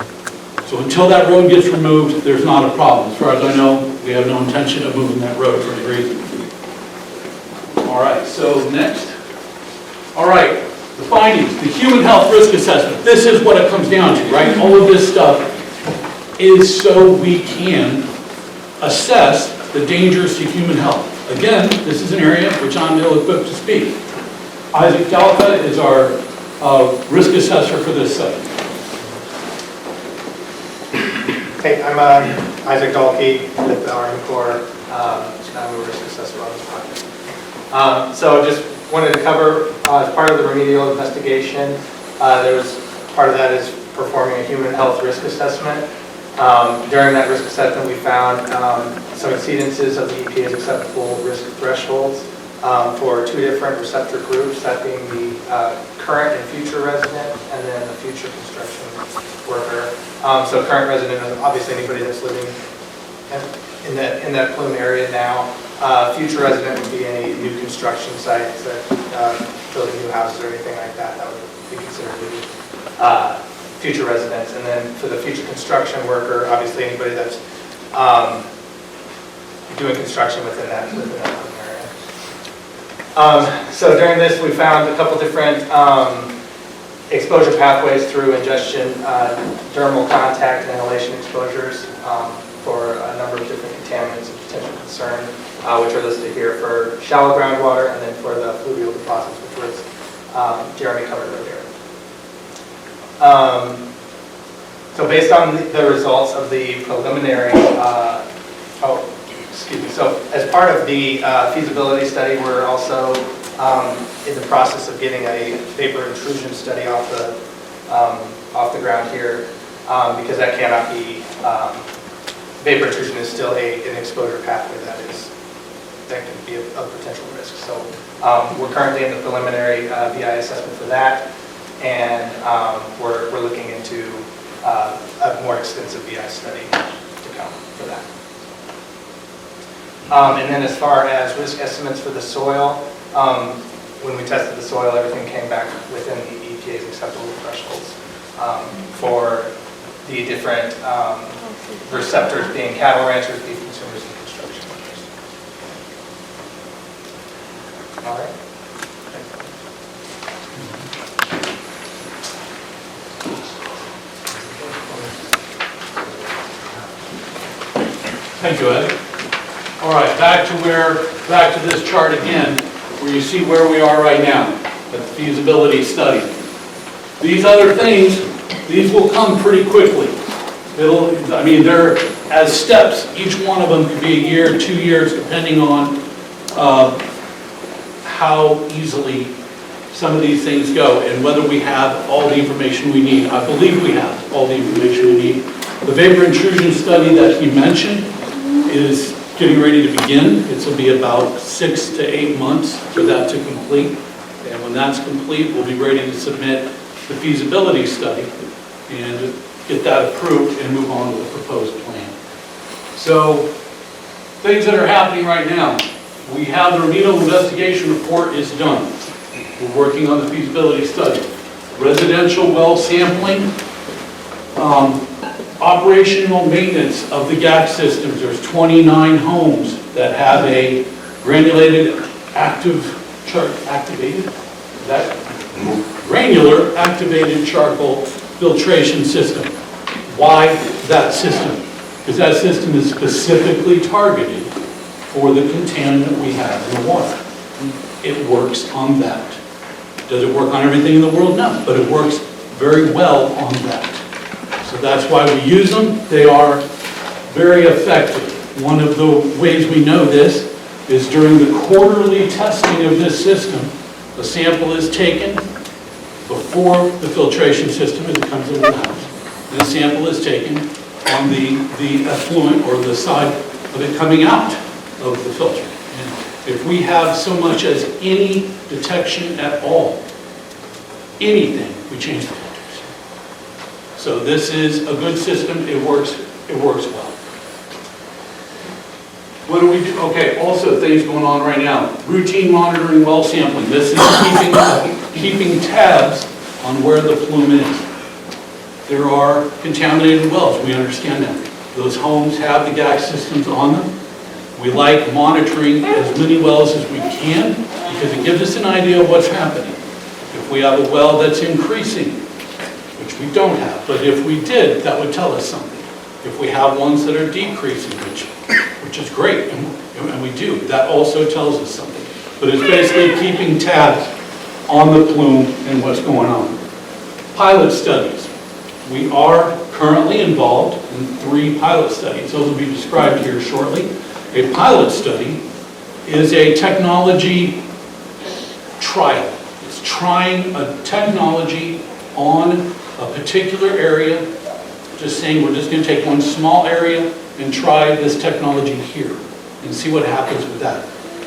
So until that road gets removed, there's not a problem. As far as I know, we have no intention of moving that road for any reason. All right, so next. All right, the findings, the human health risk assessment. This is what it comes down to, right? All of this stuff is so we can assess the dangers to human health. Again, this is an area which I'm ill-equipped to speak. Isaac Dalka is our risk assessor for this site. Hey, I'm Isaac Dalkey with the Army Corps. I'm a risk assessor on this project. So just wanted to cover, as part of the remedial investigation, part of that is performing a human health risk assessment. During that risk assessment, we found some exceedances of the EPA's acceptable risk thresholds for 2 different receptor groups, that being the current and future resident, and then the future construction worker. So current resident is obviously anybody that's living in that plume area now. Future resident would be any new construction sites that building new houses or anything like that. That would be considered future residents. And then for the future construction worker, obviously anybody that's doing construction within that plume area. So during this, we found a couple different exposure pathways through ingestion, dermal contact and inhalation exposures for a number of different contaminants of potential concern, which are listed here for shallow groundwater, and then for the fluvial deposits, which was Jeremy covered earlier. So based on the results of the preliminary, so as part of the feasibility study, we're also in the process of getting a vapor intrusion study off the ground here, because that cannot be, vapor intrusion is still an exposure pathway that can be a potential risk. So we're currently in the preliminary VI assessment for that. and we're looking into a more extensive BI study to come for that. And then as far as risk estimates for the soil, when we tested the soil, everything came back within the EPA's acceptable thresholds for the different receptors being cattle ranchers, beef consumers, and construction workers. All right. Thank you, Ed. All right, back to this chart again, where you see where we are right now, at the feasibility study. These other things, these will come pretty quickly. They're as steps, each one of them could be a year, 2 years, depending on how easily some of these things go and whether we have all the information we need. I believe we have all the information we need. The vapor intrusion study that he mentioned is getting ready to begin. It will be about 6 to 8 months for that to complete. And when that's complete, we'll be ready to submit the feasibility study and get that approved and move on to the proposed plan. So, things that are happening right now. We have the remedial investigation report is done. We're working on the feasibility study. Residential well sampling, operational maintenance of the GAC systems. There's 29 homes that have a granulated granular activated charcoal filtration system. Why that system? Because that system is specifically targeted for the contaminant we have in the water. It works on that. Does it work on everything in the world? No, but it works very well on that. So that's why we use them. They are very effective. One of the ways we know this is during the quarterly testing of this system, a sample is taken before the filtration system as it comes into the house. And a sample is taken on the effluent or the side of it coming out of the filter. And if we have so much as any detection at all, anything, we change the filters. So this is a good system. It works well. What do we do? Okay, also things going on right now. Routine monitoring well sampling. This is keeping tabs on where the plume is. There are contaminated wells, we understand that. Those homes have the GAC systems on them. We like monitoring as many wells as we can because it gives us an idea of what's happening. If we have a well that's increasing, which we don't have, but if we did, that would tell us something. If we have ones that are decreasing, which is great, and we do, that also tells us something. But it's basically keeping tabs on the plume and what's going on. Pilot studies. We are currently involved in 3 pilot studies. Those will be described here shortly. A pilot study is a technology trial. It's trying a technology on a particular area, just saying we're just going to take one small area and try this technology here and see what happens with that.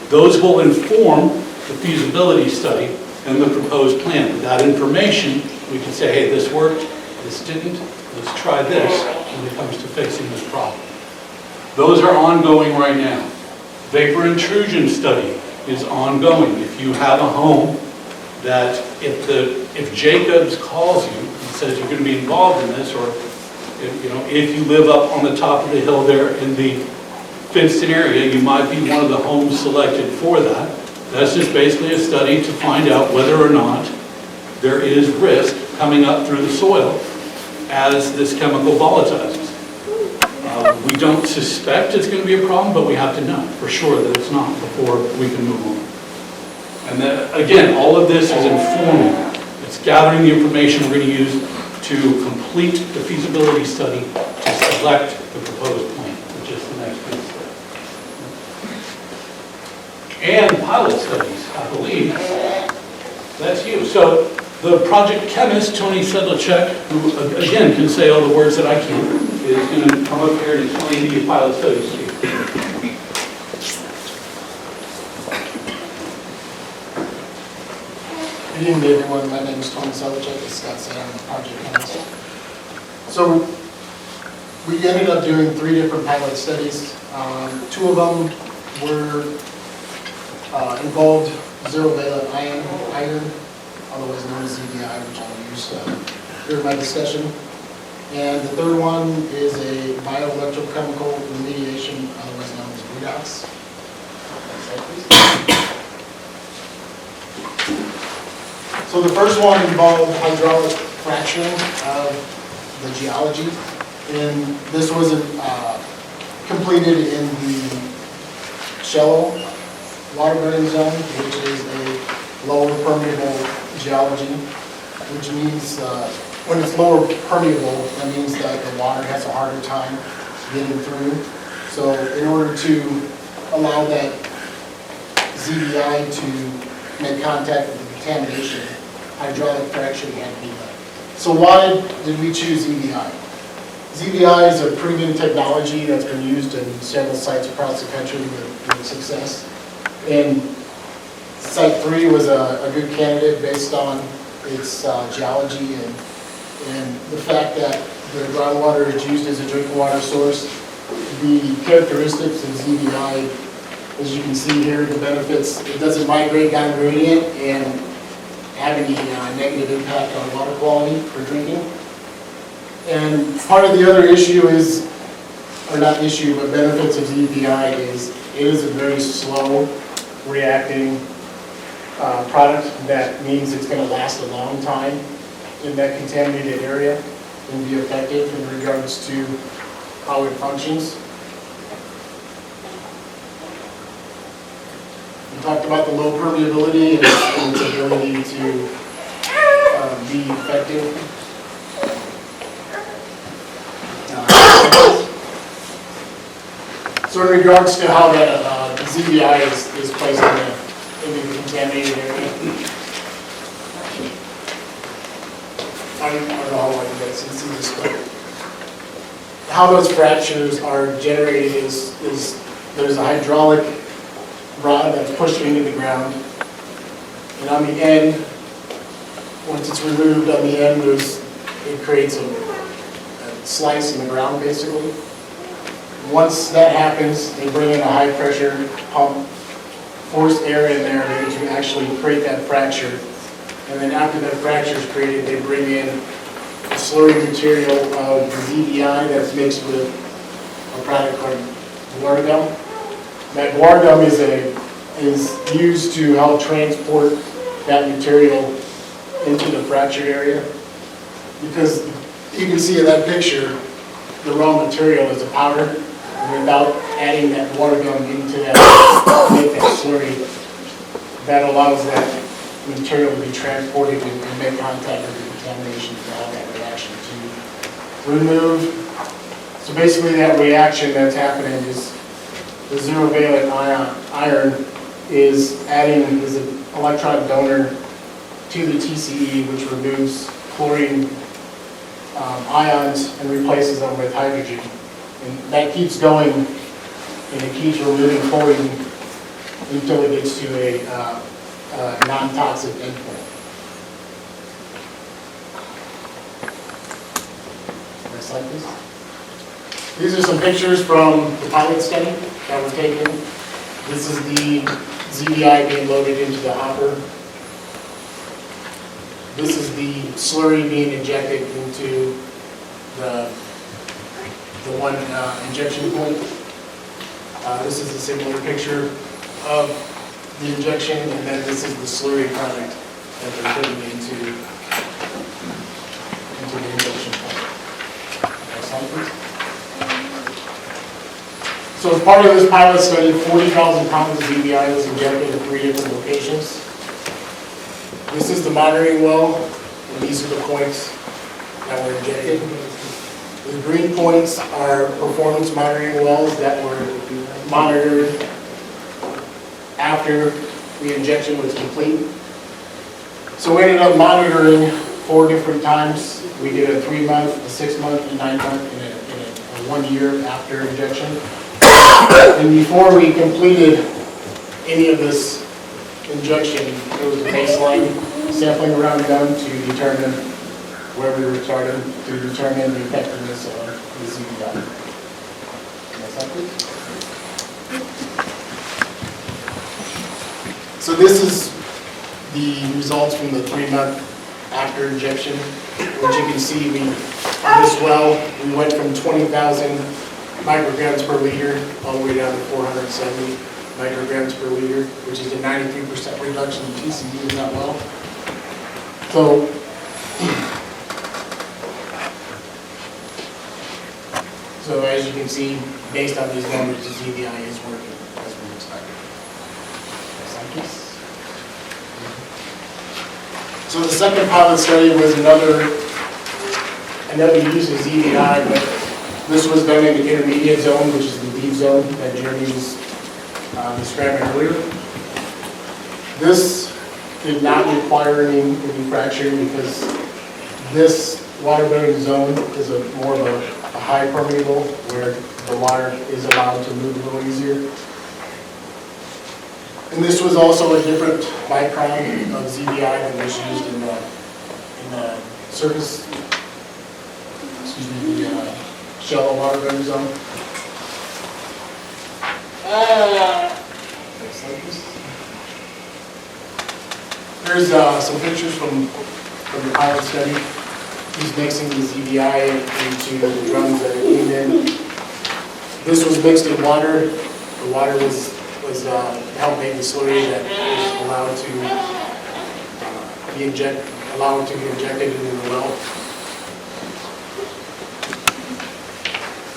Those will inform the feasibility study and the proposed plan. With that information, we can say, hey, this worked, this didn't, let's try this when it comes to fixing this problem. Those are ongoing right now. Vapor intrusion study is ongoing. If you have a home that if Jacobs calls you and says you're going to be involved in this, or if you live up on the top of the hill there in the fenced-in area, you might be one of the homes selected for that. That's just basically a study to find out whether or not there is risk coming up through the soil as this chemical volatilizes. We don't suspect it's going to be a problem, but we have to know for sure that it's not before we can move on. And then, again, all of this is informing. It's gathering the information we're going to use to complete the feasibility study to select the proposed plan, which is the next piece. And pilot studies, I believe. That's you. So the project chemist, Tony Sedlacek, who again can say all the words that I can, is going to come up here and explain these pilot studies to you. evening to everyone. My name is Tony Selichek, as Scott said, I'm the project counsel. So we ended up doing 3 different pilot studies. 2 of them were involved zero-valent iron, otherwise known as ZVI, which I'll use during my discussion. And the third one is a bioelectrochemical remediation, otherwise known as redox. Next slide, please. So the first one involved hydraulic fracturing of the geology, and this was completed in the shallow water burning zone, which is a lower permeable geology, which means when it's lower permeable, that means that the water has a harder time getting through. So in order to allow that ZVI to make contact with the contamination, hydraulic fracturing had to be done. So why did we choose ZVI? ZVI is a proven technology that's been used in several sites across the country with success. And Site 3 was a good candidate based on its geology and the fact that the groundwater is used as a drinking water source. The characteristics of ZVI, as you can see here, the benefits, it doesn't migrate down gradient and have any negative impact on water quality for drinking. And part of the other issue is, or not issue, but benefits of ZVI is it is a very slow reacting product. That means it's going to last a long time in that contaminated area and be effective in regards to how it functions. We talked about the low permeability and its ability to be effective. So in regards to how that ZVI is placed in the contaminated area, I don't know how well you guys can see this, but how those fractures are generated is there's a hydraulic rod that's pushed into the ground, and on the end, once it's removed, on the end it creates a slice in the ground basically. Once that happens, they bring in a high pressure pump, force air in there to actually create that fracture. And then after that fracture is created, they bring in a slurry material of ZVI that's mixed with a product called guar gum. That guar gum is used to help transport that material into the fractured area. Because you can see in that picture, the raw material is a powder. And without adding that guar gum into that, make that slurry, that allows that material to be transported and make contact with the contamination to have that reaction to remove. So basically that reaction that's happening is the zero-valent iron is an electron donor to the TCE, which removes chlorine ions and replaces them with hydrogen. And that keeps going, and it keeps removing chlorine until it gets to a non-toxic endpoint. Next slide, please. These are some pictures from the pilot study that were taken. This is the ZVI being loaded into the hopper. This is the slurry being injected into the one injection point. This is a similar picture of the injection, and then this is the slurry product that they're putting into the injection point. Next slide, please. So as part of this pilot study, 40,000 pounds of ZVI was injected at 3 different locations. This is the monitoring well, and these are the points that were injected. The green points are performance monitoring wells that were monitored after the injection was complete. So we ended up monitoring 4 different times. We did a 3-month, a 6-month, a 9-month, and a 1 year after injection. And before we completed any of this injection, there was a baseline sampling around done to determine where we were starting to determine the effectiveness of the ZBI. Next slide, please. So this is the results from the 3-month after injection. Which you can see, on this well, we went from 20,000 micrograms per liter all the way down to 470 micrograms per liter, which is a 93% reduction in TCD in that well. So as you can see, based on these numbers, the ZBI is working as we expected. Next slide, please. So the second pilot study was another use of ZBI, but this was done in the intermediate zone, which is the deep zone that Jeremy was describing earlier. This did not require any fracturing because this water-bearing zone is more of a high permeable where the water is allowed to move a little easier. And this was also a different micron of ZBI than was used in the surface, the shallow water-bearing zone. Next slide, please. Here's some pictures from the pilot study. He's mixing the ZBI into the drums that it came in. This was mixed in water. The water was helped make the slurry that was allowed to be injected into the well.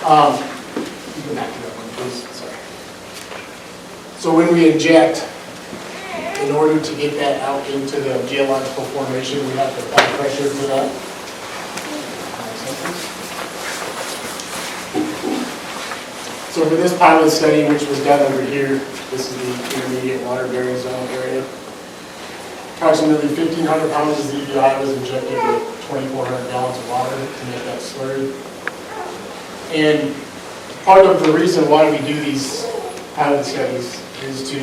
Go back to that one, please. Sorry. So when we inject, in order to get that out into the geological formation, we have to apply pressure to that. So for this pilot study, which was done over here, this is the intermediate water-bearing zone area. Approximately 1,500 pounds of ZBI was injected with 2,400 gallons of water to make that slurry. And part of the reason why we do these pilot studies is to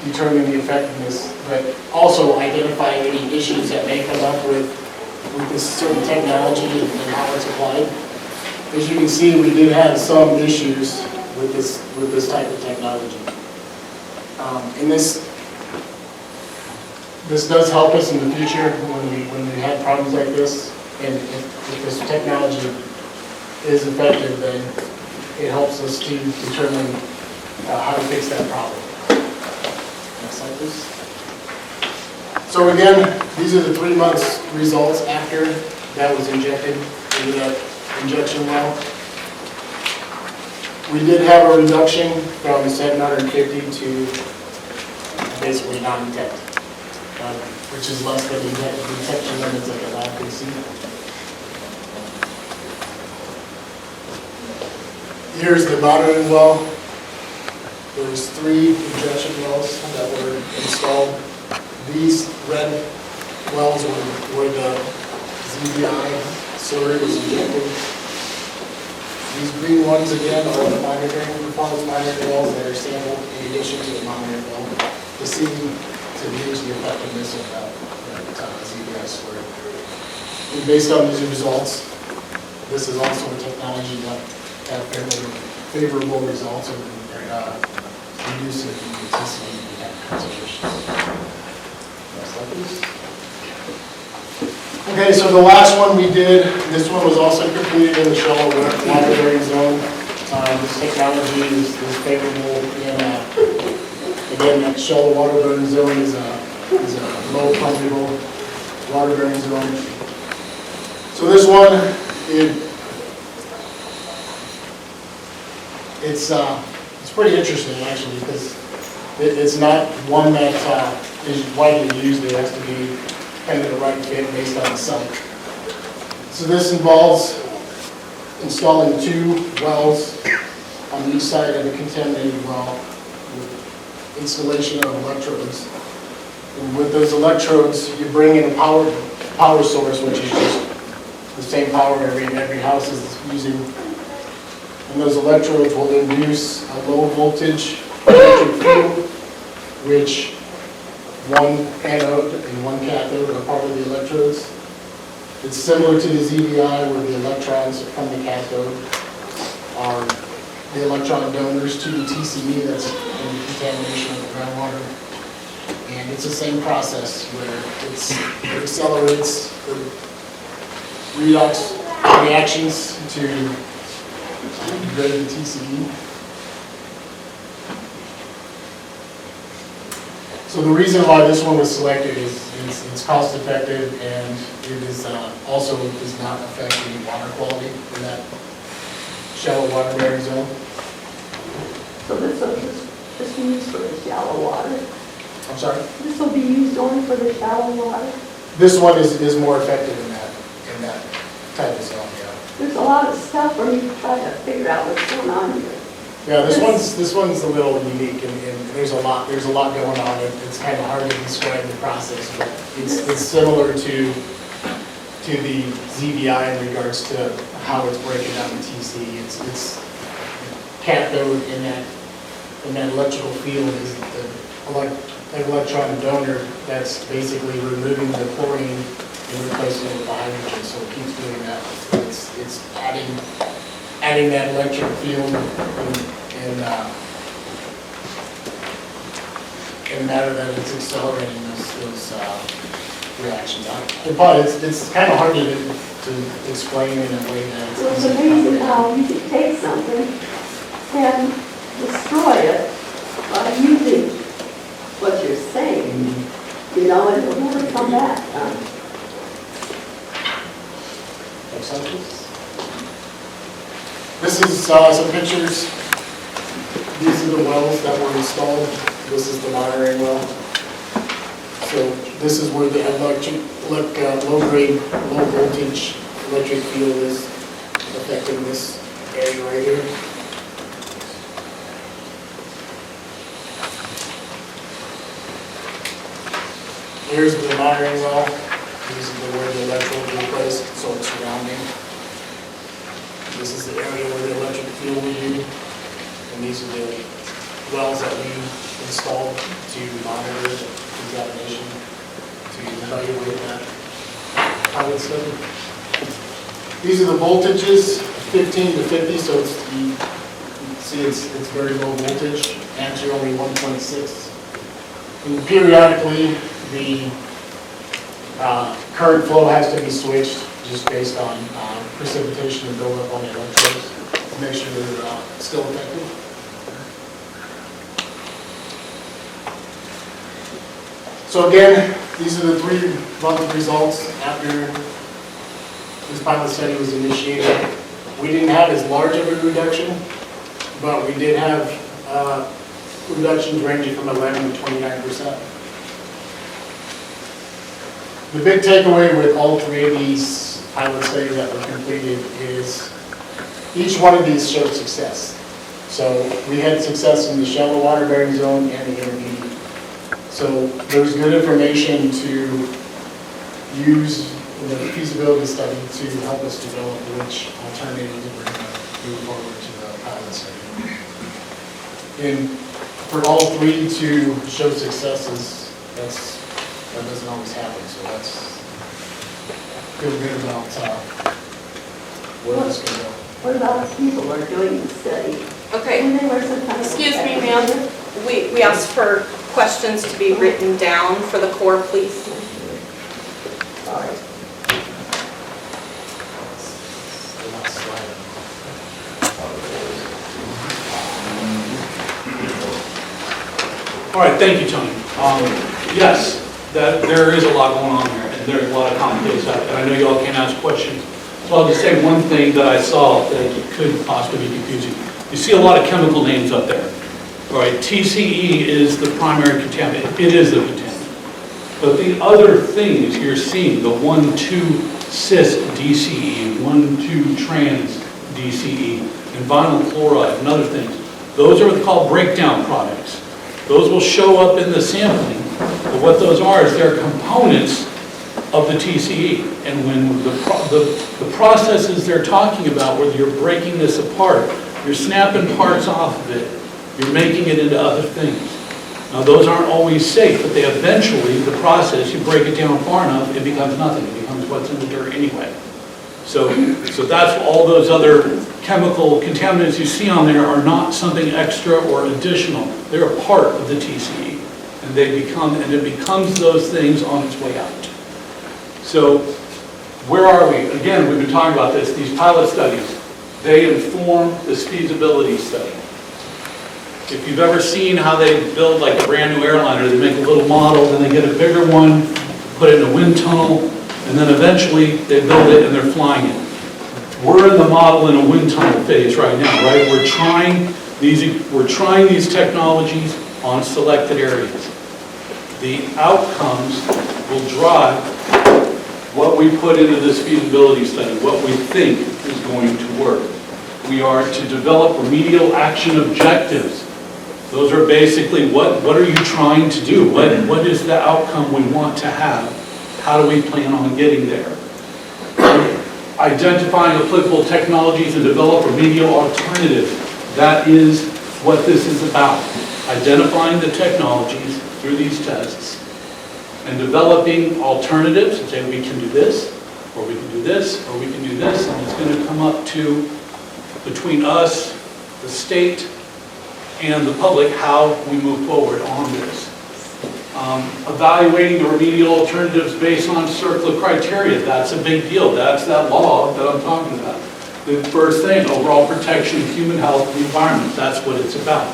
determine the effectiveness, but also identify any issues that may come up with this certain technology and how it's applied. As you can see, we did have some issues with this type of technology. And this does help us in the future when we have problems like this. And if this technology is effective, then it helps us to determine how to fix that problem. Next slide, please. So again, these are the 3 months results after that was injected into that injection well. We did have a reduction from 750 to basically non-detect, which is less than the detection limits that the lab can see. Here's the monitoring well. There's 3 injection wells that were installed. These red wells were the ZBI slurry was injected. These green ones, again, are the performance monitoring wells that are sampled in addition to the monitoring well to gauge the effectiveness of that ZBI slurry. And based on these results, this is also a technology that have fairly favorable results in reducing the toxicity and concentrations. Next slide, please. Okay, so the last one we did, this one was also completed in the shallow water-bearing zone. This technology is favorable in, again, that shallow water-bearing zone is a low permeable water-bearing zone. So this one, it's pretty interesting actually, because it's not one that is widely used. It has to be kind of the right fit based on the site. So this involves installing 2 wells on the east side of the contaminated well with installation of electrodes. And with those electrodes, you bring in a power source, which is just the same power every house is using. And those electrodes will induce a low voltage electric field, which one anode and one cathode are part of the electrodes. It's similar to the ZVI where the electrons from the cathode are the electron donors to the TCE that's in the contamination of the groundwater. And it's the same process where it accelerates the redox reactions to degrade the TCE. So the reason why this one was selected is it's cost effective and it is also does not affect the water quality in that shallow water bearing zone. So this will just be used for the shallow water? I'm sorry? This will be used only for the shallow water? This one is more effective in that type of zone, yeah. There's a lot of stuff where you try to figure out what's going on here. Yeah, this one's a little unique and there's a lot going on. It's kind of hard to describe the process, but it's similar to the ZVI in regards to how it's breaking down the TC. It's cathode in that electrical field is the electron donor that's basically removing the chlorine and replacing it with the hydrogen, so it keeps doing that. It's adding that electric field in a matter that it's accelerating those reactions. It's kind of hard to explain in a way that So it's amazing how you can take something and destroy it by using what you're saying, you know, and it'll never come back. Next slide, please. This is some pictures. These are the wells that were installed. This is the monitoring well. So this is where the low-grade, low-voltage electric field is affecting this area right here. Here's the monitoring well. This is where the electrodes are placed, so it's surrounding. This is the area where the electric field will be. And these are the wells that we installed to monitor the contamination, to evaluate that pilot study. These are the voltages, 15 to 50, so it's, you can see it's very low voltage, actually only 1.6. And periodically, the current flow has to be switched just based on precipitation and buildup on the electrodes to make sure they're still effective. So again, these are the 3-month results after this pilot study was initiated. We didn't have as large of a reduction, but we did have reductions ranging from 11 to 29%. The big takeaway with all 3 of these pilot studies that were completed is each one of these showed success. So we had success in the shallow water bearing zone and the intermediate. So there's good information to use in the feasibility study to help us develop which alternatives we're going to move forward to the pilot study. And for all 3 to show successes, that doesn't always happen, so that's feel good about where this can go. What about if people are doing the study? Okay, And they were some kind of- excuse me, ma'am. We asked for questions to be written down for the core, please. Sorry. All right, thank you, Tony. Yes, there is a lot going on here, and there's a lot of complicated stuff, and I know you all can ask questions. So I'll just say one thing that I saw that could possibly be confusing. You see a lot of chemical names up there. All right, TCE is the primary contaminant. It is the contaminant. But the other things you're seeing, the 1,2-cis DCE, 1,2-trans DCE, and vinyl chloride and other things, those are what they call breakdown products. Those will show up in the sampling, but what those are is they're components of the TCE. And when the processes they're talking about, where you're breaking this apart, you're snapping parts off of it, you're making it into other things. Now, those aren't always safe, but they eventually, the process, you break it down far enough, it becomes nothing. It becomes what's in the dirt anyway. So that's all those other chemical contaminants you see on there are not something extra or additional. They're a part of the TCE, and it becomes those things on its way out. So where are we? Again, we've been talking about this. These pilot studies, they inform this feasibility study. If you've ever seen how they build like a brand new airliner, they make a little model, then they get a bigger one, put it in a wind tunnel, and then eventually they build it and they're flying it. We're in the model in a wind tunnel phase right now, right? We're trying these technologies on selected areas. The outcomes will drive what we put into this feasibility study, what we think is going to work. We are to develop remedial action objectives. Those are basically what are you trying to do? What is the outcome we want to have? How do we plan on getting there? Identifying applicable technologies and develop remedial alternatives. That is what this is about. Identifying the technologies through these tests and developing alternatives and saying we can do this, or we can do this, or we can do this, and it's going to come up to, between us, the state, and the public, how we move forward on this. Evaluating the remedial alternatives based on circular criteria. That's a big deal. That's that law that I'm talking about. The first thing, overall protection of human health and the environment. That's what it's about.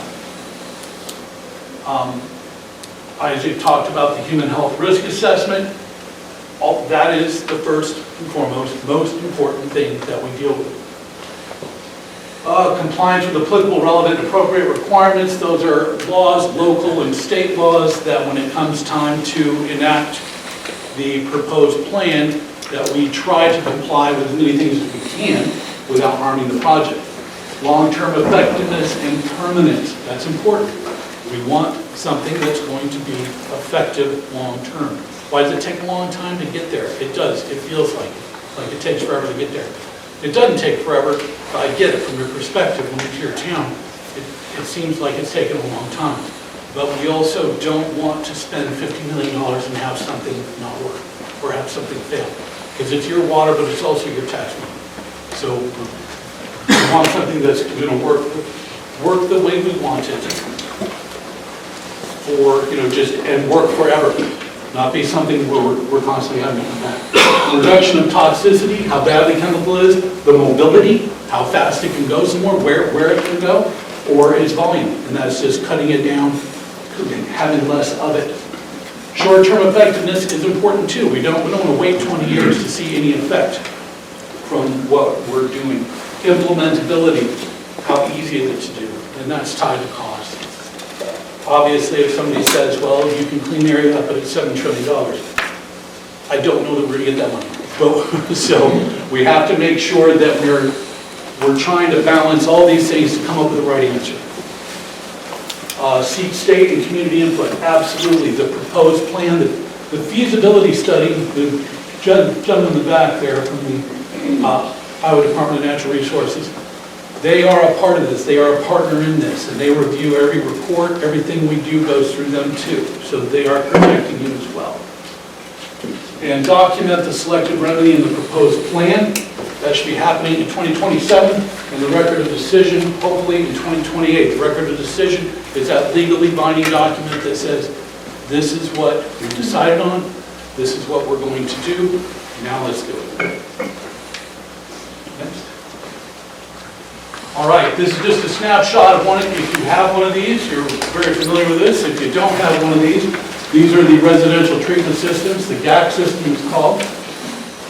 Isaac talked about the human health risk assessment. That is the first and foremost, most important thing that we deal with. Compliance with applicable, relevant, and appropriate requirements. Those are laws, local and state laws, that when it comes time to enact the proposed plan, that we try to comply with as many things as we can without harming the project. Long-term effectiveness and permanence. That's important. We want something that's going to be effective long-term. Why does it take a long time to get there? It does. It feels like it takes forever to get there. It doesn't take forever, but I get it from your perspective when you're to your town. It seems like it's taken a long time. But we also don't want to spend $50 million and have something not work, or have something fail. Because it's your water, but it's also your tax money. So we want something that's going to work the way we want it, and work forever. Not be something where we're constantly having to come back. Reduction of toxicity, how bad the chemical is, the mobility, how fast it can go somewhere, where it can go, or its volume, and that's just cutting it down, having less of it. Short-term effectiveness is important too. We don't want to wait 20 years to see any effect from what we're doing. Implementability, how easy is it to do, and that's tied to cost. Obviously, if somebody says, well, you can clean the area up, but it's $7 trillion. I don't know that we're going to get that money. So we have to make sure that we're trying to balance all these things to come up with the right answer. Seek state and community input. Absolutely. The proposed plan, the feasibility study, the gentleman in the back there from the Iowa Department of Natural Resources, they are a part of this. They are a partner in this, and they review every report. Everything we do goes through them too. So they are protecting you as well. And document the selected remedy in the proposed plan. That should be happening in 2027, and the record of decision hopefully in 2028. The record of decision is that legally binding document that says this is what we decided on, this is what we're going to do, now let's do it. Next. All right, this is just a snapshot of one. If you have one of these, you're very familiar with this. If you don't have one of these are the residential treatment systems. The GAC system is called.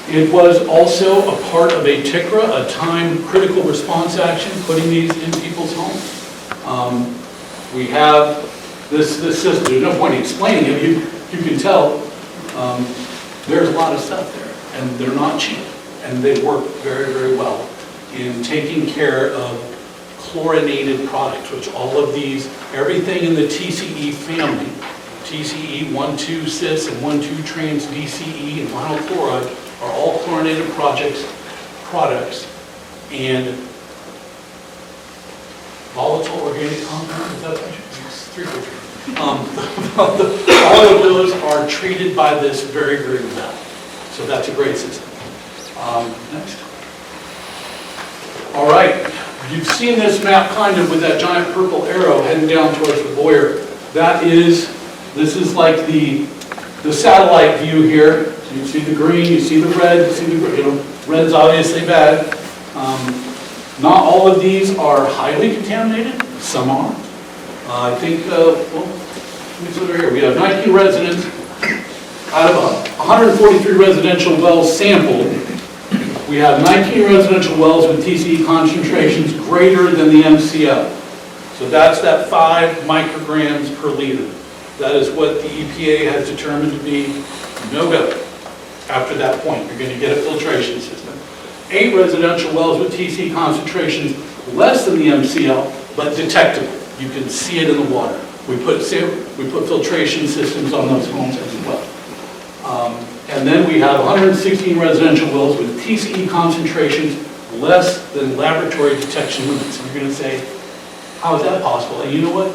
It was also a part of a TICRA, a time critical response action, putting these in people's homes. We have this system. There's no point in explaining it. You can tell there's a lot of stuff there, and they're not cheap, and they work very, very well in taking care of chlorinated products, which all of these, everything in the TCE family, TCE 1,2 cis and 1,2 trans DCE and vinyl chloride are all chlorinated products, and volatile organic compounds, is that what you 3 All of those are treated by this very green valve. So that's a great system. Next. All right, you've seen this map kind of with that giant purple arrow heading down towards the boiler. This is like the satellite view here. So you see the green, you see the red, you see the red's obviously bad. Not all of these are highly contaminated. Some are. I think, well, who's over here? We have 19 residents out of 143 residential wells sampled. We have 19 residential wells with TCE concentrations greater than the MCL. So that's that 5 micrograms per liter. That is what the EPA has determined to be no-go. After that point, you're going to get a filtration system. 8 residential wells with TCE concentrations less than the MCL, but detectable. You can see it in the water. We put filtration systems on those homes as well. And then we have 116 residential wells with TCE concentrations less than laboratory detection limits. And you're going to say, how is that possible? And you know what?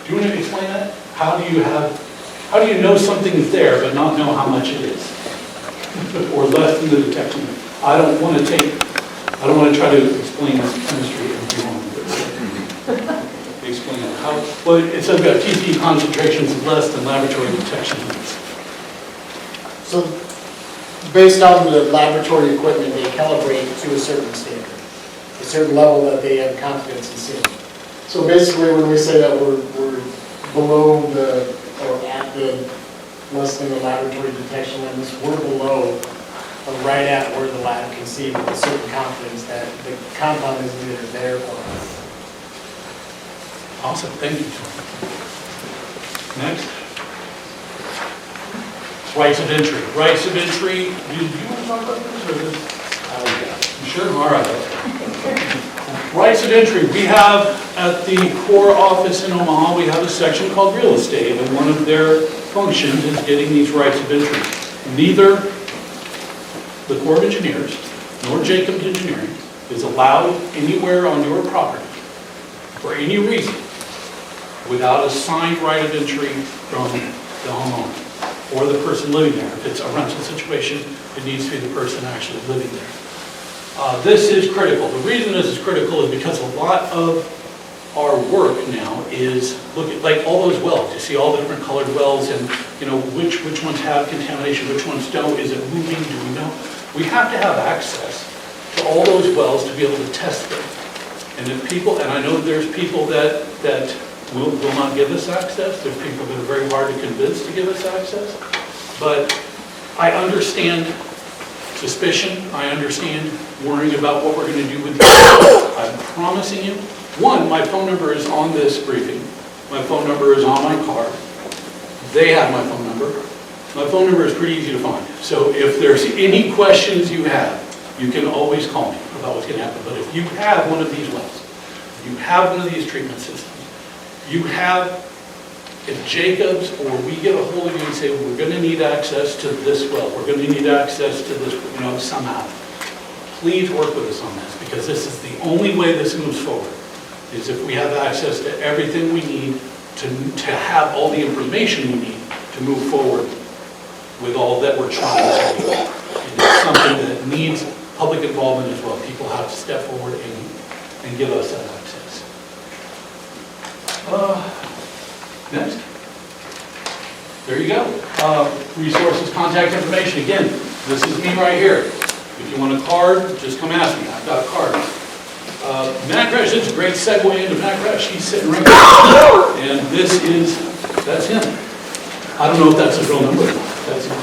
Do you want to explain that? How do you know something's there but not know how much it is? Or less than the detection limit? I don't want to try to explain chemistry and be wrong with it. Explain it. Well, it says we have TCE concentrations less than laboratory detection limits. So, based on the laboratory equipment, they calibrate to a certain standard, a certain level that they have confidence in seeing. So basically, when we say that we're below or at the less than the laboratory detection limits, we're below or right at where the lab can see with a certain confidence that the compound is either there or not. Awesome, thank you. Next. Rights of entry. Rights of entry, do you want to talk about this or this? You sure? All right. Rights of entry. We have at the Corps office in Omaha, we have a section called real estate, and one of their functions is getting these rights of entry. Neither the Corps of Engineers nor Jacobs Engineering is allowed anywhere on your property for any reason without a signed right of entry from the homeowner or the person living there. If it's a rental situation, it needs to be the person actually living there. This is critical. The reason this is critical is because a lot of our work now is look at like all those wells. You see all the different colored wells, and you know which ones have contamination, which ones don't. Is it moving? Do we know? We have to have access to all those wells to be able to test them. And if people, and I know there's people that will not give us access. There's people that are very hard to convince to give us access. But I understand suspicion. I understand worrying about what we're going to do with you. I'm promising you. One, my phone number is on this briefing. My phone number is on my card. They have my phone number. My phone number is pretty easy to find. So if there's any questions you have, you can always call me about what's going to happen. But if you have one of these wells, you have one of these treatment systems, you have, if Jacobs or we get a hold of you and say, we're going to need access to this well, we're going to need access to this, somehow, please work with us on this, because this is the only way this moves forward, is if we have access to everything we need to have all the information we need to move forward with all that we're trying to do. And it's something that needs public involvement as well. People have to step forward and give us that access. Next. There you go. Resources, contact information. Again, this is me right here. If you want a card, just come ask me. I've got a card. Matt Crash is a great segue into Matt Crash. He's sitting right there. And that's him. I don't know if that's his real number. That's him.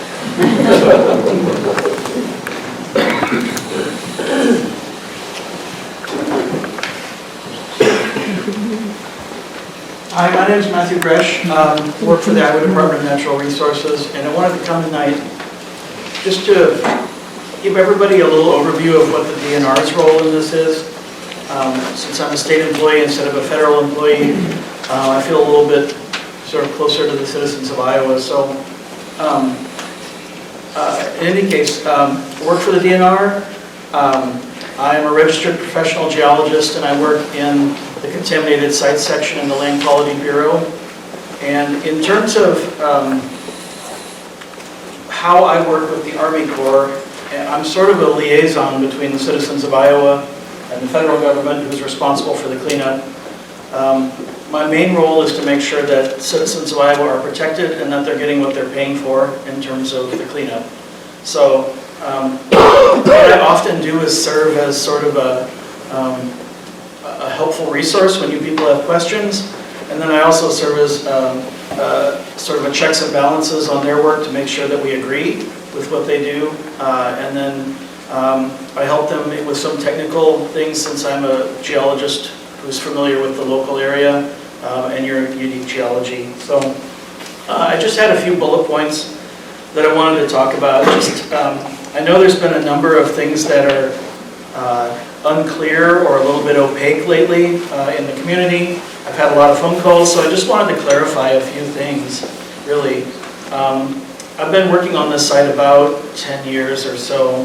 Hi, my name is Matthew Gresh. Work for the Iowa Department of Natural Resources, and I wanted to come tonight just to give everybody a little overview of what the DNR's role in this is. Since I'm a state employee instead of a federal employee, I feel a little bit sort of closer to the citizens of Iowa. So, in any case, work for the DNR. I am a registered professional geologist, and I work in the Contaminated Sites section in the Land Quality Bureau. And in terms of how I work with the Army Corps, I'm sort of a liaison between the citizens of Iowa and the federal government who's responsible for the cleanup. My main role is to make sure that citizens of Iowa are protected and that they're getting what they're paying for in terms of the cleanup. So what I often do is serve as sort of a helpful resource when you people have questions. And then I also serve as sort of a checks and balances on their work to make sure that we agree with what they do. And then I help them with some technical things since I'm a geologist who's familiar with the local area and your unique geology. So I just had a few bullet points that I wanted to talk about. I know there's been a number of things that are unclear or a little bit opaque lately in the community. I've had a lot of phone calls, so I just wanted to clarify a few things, really. I've been working on this site about 10 years or so.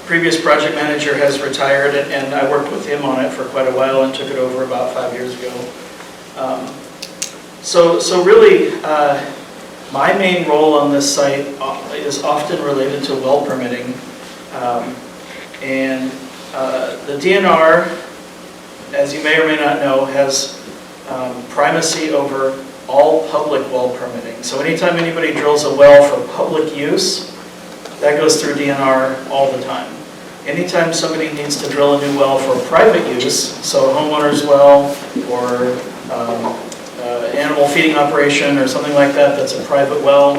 Previous project manager has retired, and I worked with him on it for quite a while and took it over about 5 years ago. So really, my main role on this site is often related to well permitting. And the DNR, as you may or may not know, has primacy over all public well permitting. So anytime anybody drills a well for public use, that goes through DNR all the time. Anytime somebody needs to drill a new well for private use, so a homeowner's well or animal feeding operation or something like that that's a private well,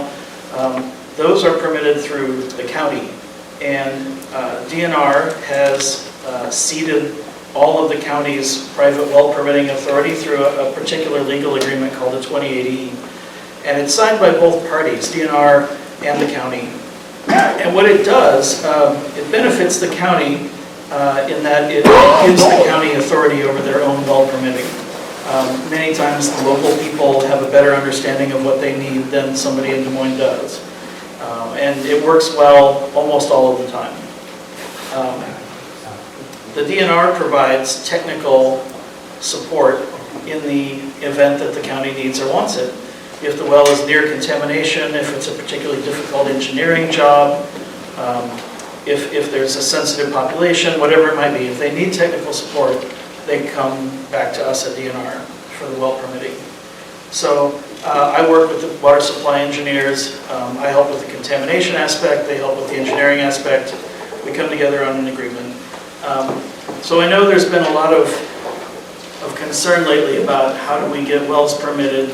those are permitted through the county. And DNR has ceded all of the county's private well permitting authority through a particular legal agreement called the 2080. And it's signed by both parties, DNR and the county. And what it does, it benefits the county in that it gives the county authority over their own well permitting. Many times the local people have a better understanding of what they need than somebody in Des Moines does. And it works well almost all of the time. The DNR provides technical support in the event that the county needs or wants it. If the well is near contamination, if it's a particularly difficult engineering job, if there's a sensitive population, whatever it might be, if they need technical support, they come back to us at DNR for the well permitting. So I work with the water supply engineers. I help with the contamination aspect. They help with the engineering aspect. We come together on an agreement. So I know there's been a lot of concern lately about how do we get wells permitted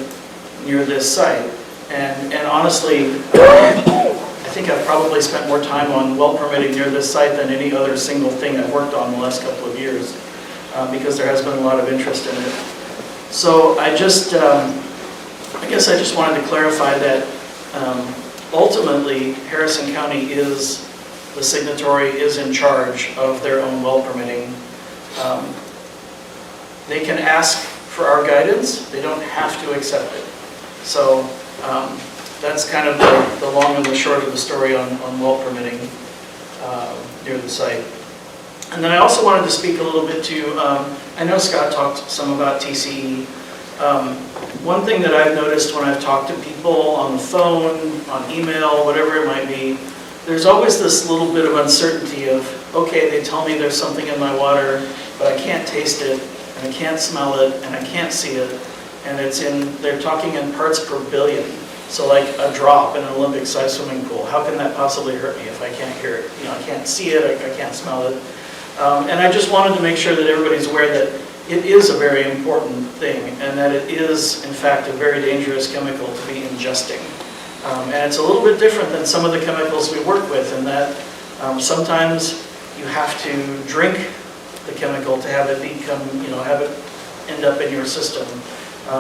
near this site. And honestly, I think I've probably spent more time on well permitting near this site than any other single thing I've worked on the last couple of years because there has been a lot of interest in it. So I guess I just wanted to clarify that ultimately Harrison County is the signatory, is in charge of their own well permitting. They can ask for our guidance, they don't have to accept it. So that's kind of the long and the short of the story on well permitting near the site. And then I also wanted to speak a little bit to, I know Scott talked some about TCE. One thing that I've noticed when I've talked to people on the phone, on email, whatever it might be, there's always this little bit of uncertainty of, okay, they tell me there's something in my water, but I can't taste it, and I can't smell it, and I can't see it, and they're talking in parts per billion. So like a drop in an Olympic-sized swimming pool, how can that possibly hurt me if I can't hear it? You know, I can't see it, I can't smell it. And I just wanted to make sure that everybody's aware that it is a very important thing, and that it is, in fact, a very dangerous chemical to be ingesting. And it's a little bit different than some of the chemicals we work with in that sometimes you have to drink the chemical to have it become, have it end up in your system.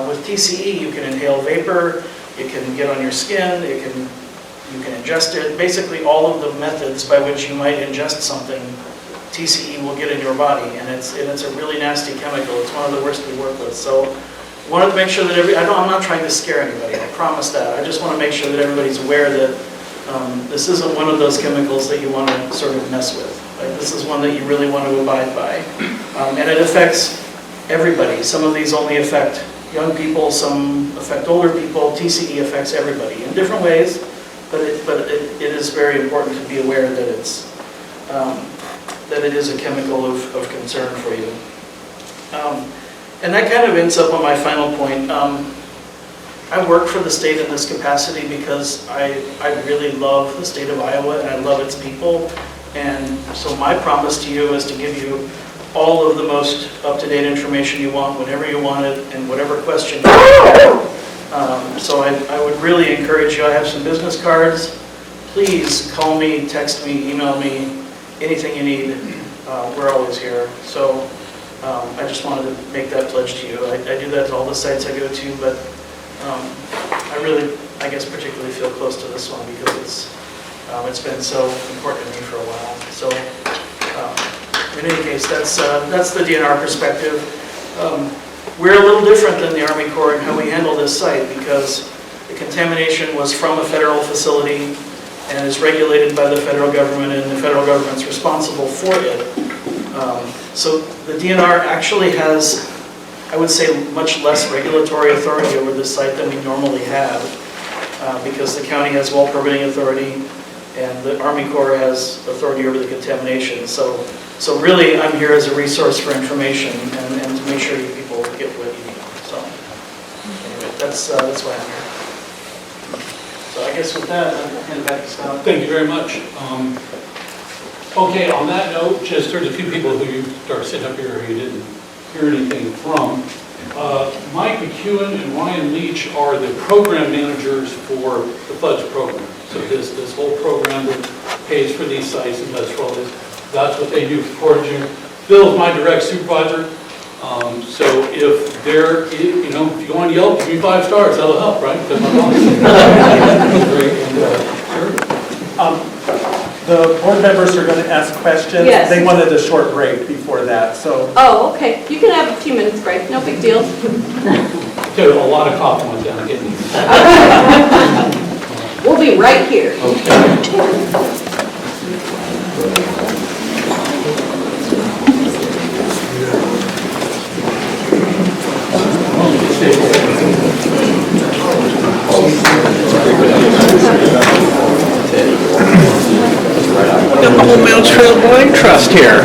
With TCE, you can inhale vapor, it can get on your skin, you can ingest it. Basically, all of the methods by which you might ingest something, TCE will get in your body, and it's a really nasty chemical. It's one of the worst we work with. So wanted to make sure that I'm not trying to scare anybody, I promise that. I just want to make sure that everybody's aware that this isn't one of those chemicals that you want to sort of mess with. Like, this is one that you really want to abide by. And it affects everybody. Some of these only affect young people, some affect older people. TCE affects everybody in different ways, but it is very important to be aware that that it is a chemical of concern for you. And that kind of ends up on my final point. I work for the state in this capacity because I really love the state of Iowa and I love its people. And so my promise to you is to give you all of the most up-to-date information you want, whenever you want it, and whatever question you have. So I would really encourage you, I have some business cards. Please call me, text me, email me, anything you need. We're always here. So I just wanted to make that pledge to you. I do that to all the sites I go to, but I really, I guess, particularly feel close to this one because it's been so important to me for a while. So in any case, that's the DNR perspective. We're a little different than the Army Corps in how we handle this site because the contamination was from a federal facility and is regulated by the federal government, and the federal government's responsible for it. So the DNR actually has, I would say, much less regulatory authority over this site than we normally have because the county has well permitting authority and the Army Corps has authority over the contamination. So really, I'm here as a resource for information and to make sure you people get what you need. So anyway, that's why I'm here. So I guess with that, I'll hand it back to Scott. Thank you very much. Okay, on that note, just there's a few people who you started sitting up here who you didn't hear anything from. Mike McEwen and Ryan Leach are the program managers for the FUDS program. So this whole program that pays for these sites and does for all this, that's what they do for June. Bill's my direct supervisor. So if they're, if you want to yell, give me 5 stars, that'll help, right? Because my boss is The board members are going to ask questions. Yes. They wanted a short break before that, so. Oh, okay. You can have a few minutes break. No big deal. So a lot of coffee went down getting these. We'll be right here. Got the whole Mounds Trail Boeing Trust here.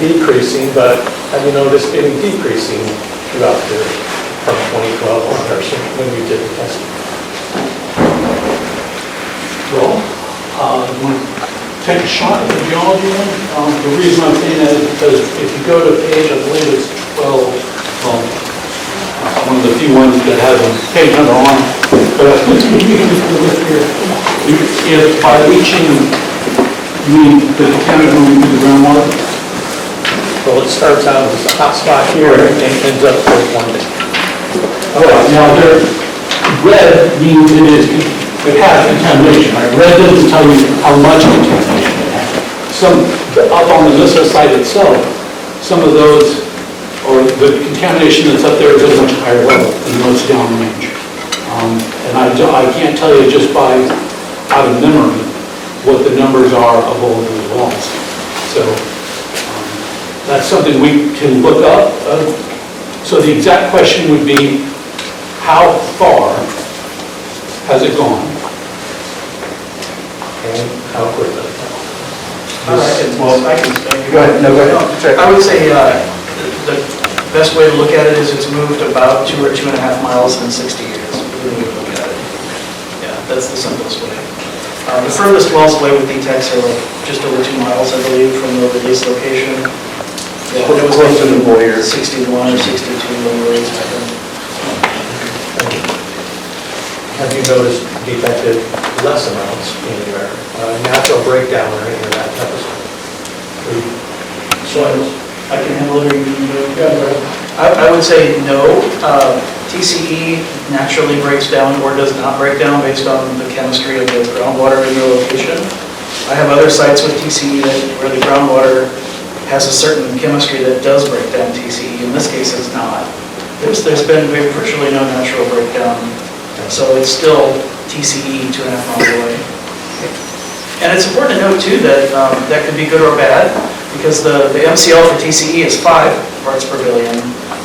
Decreasing, but have you noticed any decreasing throughout the, from 2012 on when we did the testing? Well, you want to take a shot at the geology one? The reason I'm saying that is because if you go to page, I believe it's 12, one of the few ones that has a page number on, but if by leaching you mean the contaminant moving through the groundwater, Well, it starts out as a hot spot here and ends up with one day. now red means it has contamination, right? Red doesn't tell you how much contamination it has. Up on the Mesa site itself, some of those, or the contamination that's up there is at a much higher level than what's downrange. And I can't tell you just by out of memory what the numbers are of all those wells. So that's something we can look up. So the exact question would be, how far has it gone? And how quickly? Well, I can. Go ahead, no, go ahead. Sure. I would say the best way to look at it is it's moved about 2 or 2.5 miles in 60 years. Really way to look at it. Yeah, that's the simplest way. The furthest wells away with D-Tex are like just over 2 miles, I believe, from the release location. Yeah, it was Close to the Boyer. 61 or 62 when the release happened. Have you noticed detected less amounts anywhere? Natural breakdown or any of that type of stuff? Soils? I can handle it, or you can do it. I would say no. TCE naturally breaks down or does not break down based on the chemistry of the groundwater in your location. I have other sites with TCE where the groundwater has a certain chemistry that does break down TCE. In this case, it's not. There's been virtually no natural breakdown, so it's still TCE 2.5 miles away. And it's important to note too that that could be good or bad, because the MCL for TCE is 5 parts per billion.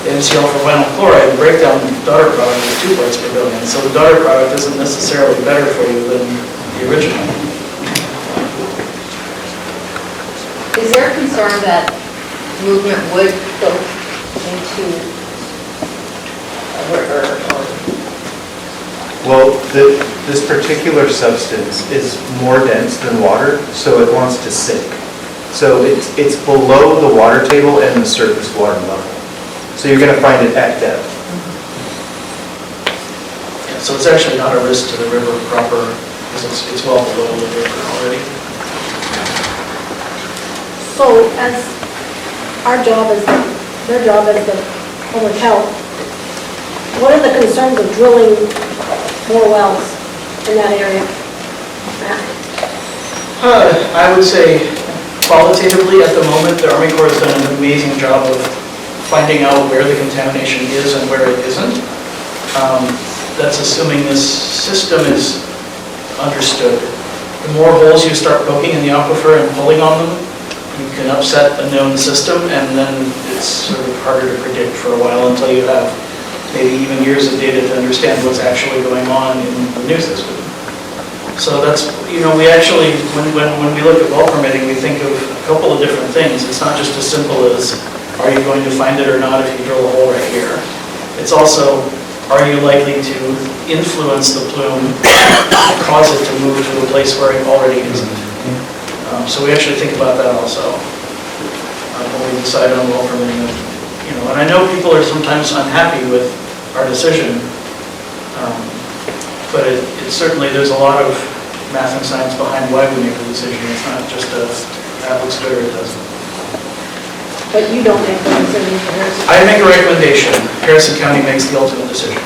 The MCL for vinyl chloride, the breakdown daughter product is 2 parts per billion. So the daughter product isn't necessarily better for you than the original. Is there a concern that movement would go into, Well, this particular substance is more dense than water, so it wants to sink. So it's below the water table and the surface water level. So you're going to find it at depth. Yeah, so it's actually not a risk to the river proper, because it's well below the river already. So as our job is, their job is the public health, what are the concerns of drilling more wells in that area? I would say qualitatively at the moment, the Army Corps has done an amazing job of finding out where the contamination is and where it isn't. That's assuming this system is understood. The more holes you start poking in the aquifer and pulling on them, you can upset a known system, and then it's sort of harder to predict for a while until you have maybe even years of data to understand what's actually going on in the new system. So that's, we actually, when we look at well permitting, we think of a couple of different things. It's not just as simple as, are you going to find it or not if you drill a hole right here? It's also, are you likely to influence the plume, cause it to move to a place where it already isn't? So we actually think about that also when we decide on well permitting. And I know people are sometimes unhappy with our decision, but it certainly, there's a lot of math and science behind why we make the decision. It's not just that looks good or it doesn't. But you don't make the decision for Harrison? I make a recommendation. Harrison County makes the ultimate decision.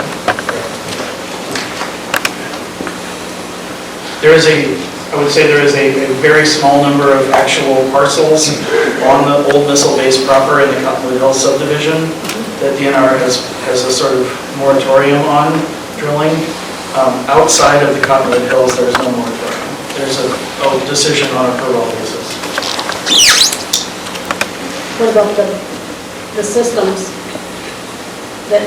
I would say there is a very small number of actual parcels on the old missile base proper in the Cottonwood Hills subdivision that DNR has a sort of moratorium on drilling. Outside of the Cottonwood Hills, there is no moratorium. There's a decision on a per well basis. What about the systems, the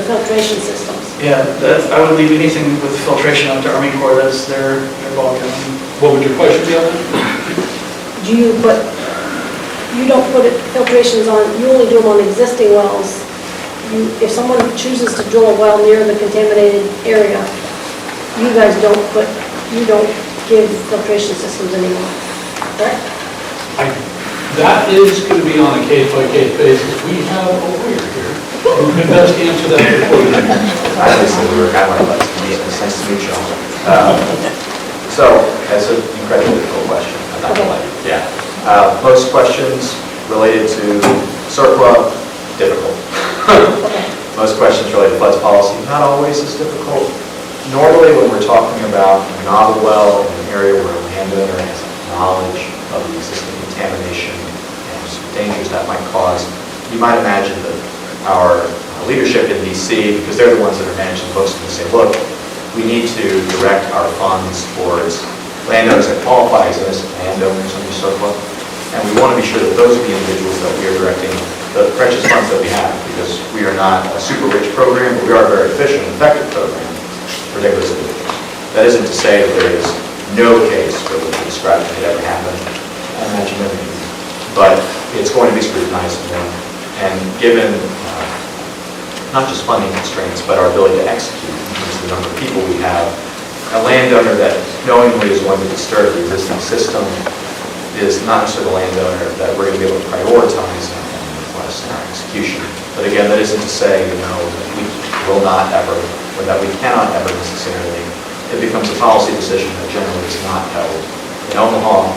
filtration systems? Yeah, I would leave anything with filtration up to Army Corps. That's their ballgame. What would your question be on that? You don't put filtrations on, you only do them on existing wells. If someone chooses to drill a well near the contaminated area, you guys don't give filtration systems anymore, correct? That is going to be on a case-by-case basis. We have a lawyer here who can best answer that before you. Obviously, we were kind of like to meet. It's nice to meet you all. So, that's an incredibly difficult question. I'm not gonna lie. Yeah. Most questions related to CERCLA, difficult. Most questions related to floods policy, not always as difficult. Normally, when we're talking about a novel well in an area where a landowner has knowledge of the existing contamination and dangers that might cause, you might imagine that our leadership in DC, because they're the ones that are managing the books, and they say, look, we need to direct our funds towards landowners that qualify as landowners under CERCLA. And we want to be sure that those are the individuals that we are directing the precious funds that we have, because we are not a super rich program, but we are a very efficient and effective program for those individuals. That isn't to say that there is no case where what you described could ever happen. I imagine everything. But it's going to be scrutinized and given not just funding constraints, but our ability to execute in terms of the number of people we have. A landowner that knowingly is going to disturb the existing system is not necessarily the landowner that we're going to be able to prioritize and request in our execution. But again, that isn't to say, that we will not ever, or that we cannot ever necessarily. It becomes a policy decision that generally is not held in Omaha.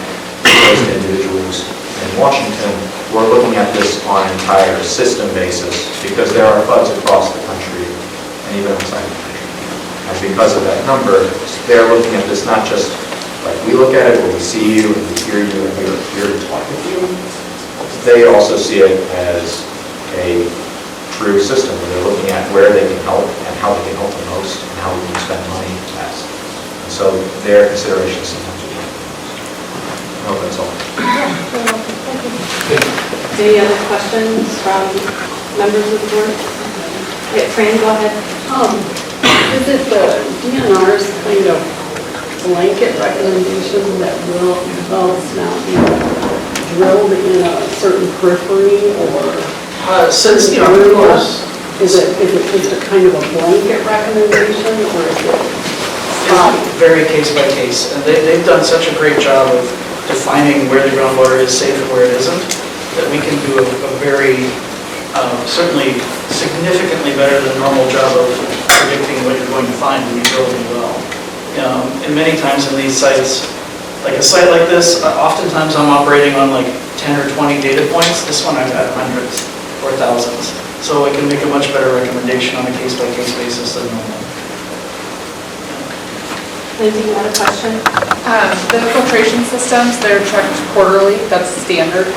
Those individuals in Washington, we're looking at this on an entire system basis because there are floods across the country and even outside the country. And because of that number, they're looking at this not just like we look at it where we see you and we hear you and we are here to talk with you. They also see it as a true system where they're looking at where they can help and how they can help the most and how we can spend money best. And so their considerations sometimes are different. I hope that's all. Any other questions from members of the board? Okay, Fran, go ahead. Is it the DNR's kind of blanket recommendation that wells now be drilled in a certain periphery or? Since the Army Corps, Is it just a kind of a blanket recommendation or is it? very case by case, and they've done such a great job of defining where the groundwater is safe and where it isn't, that we can do a very, certainly significantly better than normal job of predicting what you're going to find when you drill a new well. And many times in these sites, like a site like this, oftentimes I'm operating on like 10 or 20 data points. This one I've got hundreds or thousands. So I can make a much better recommendation on a case-by-case basis than normal. Lindsay, you had a question? The filtration systems, they're checked quarterly, that's standard.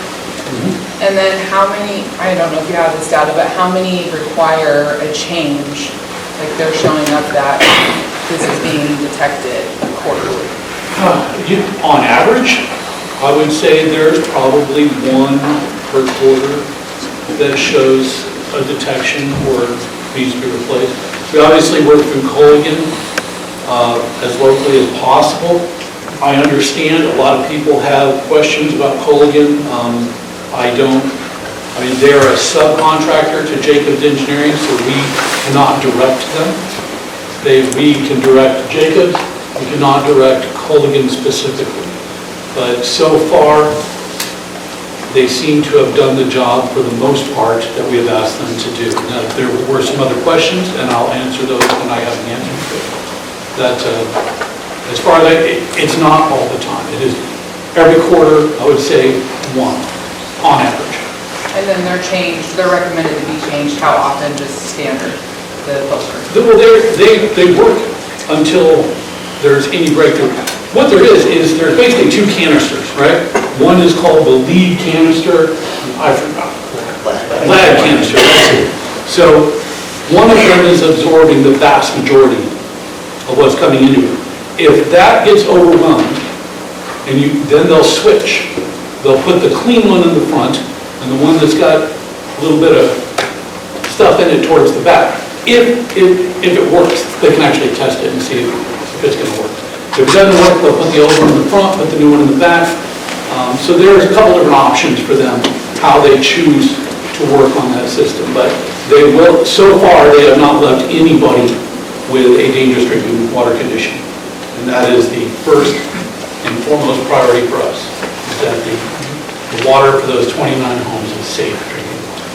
And then how many, I don't know if you have this data, but how many require a change? Like they're showing up that this is being detected quarterly. On average, I would say there's probably one per quarter that shows a detection or needs to be replaced. We obviously work through Colligan as locally as possible. I understand a lot of people have questions about Colligan. They're a subcontractor to Jacobs Engineering, so we cannot direct them. We can direct Jacobs, we cannot direct Colligan specifically. But so far, they seem to have done the job for the most part that we have asked them to do. Now, there were some other questions, and I'll answer those when I have the answer to it. As far as it's not all the time. It is every quarter, I would say, one, on average. And then they're recommended to be changed how often, just standard, the filter? Well, they work until there's any breakthrough. What there is there's basically two canisters, right? One is called the lead canister, I forgot, lead canister, that's it. So one of them is absorbing the vast majority of what's coming into it. If that gets overwhelmed, then they'll switch. They'll put the clean one in the front and the one that's got a little bit of stuff in it towards the back. If it works, they can actually test it and see if it's going to work. If it doesn't work, they'll put the old one in the front, put the new one in the back. So there's a couple different options for them, how they choose to work on that system. But so far, they have not left anybody with a dangerous drinking water condition. And that is the first and foremost priority for us, is that the water for those 29 homes is safe drinking water.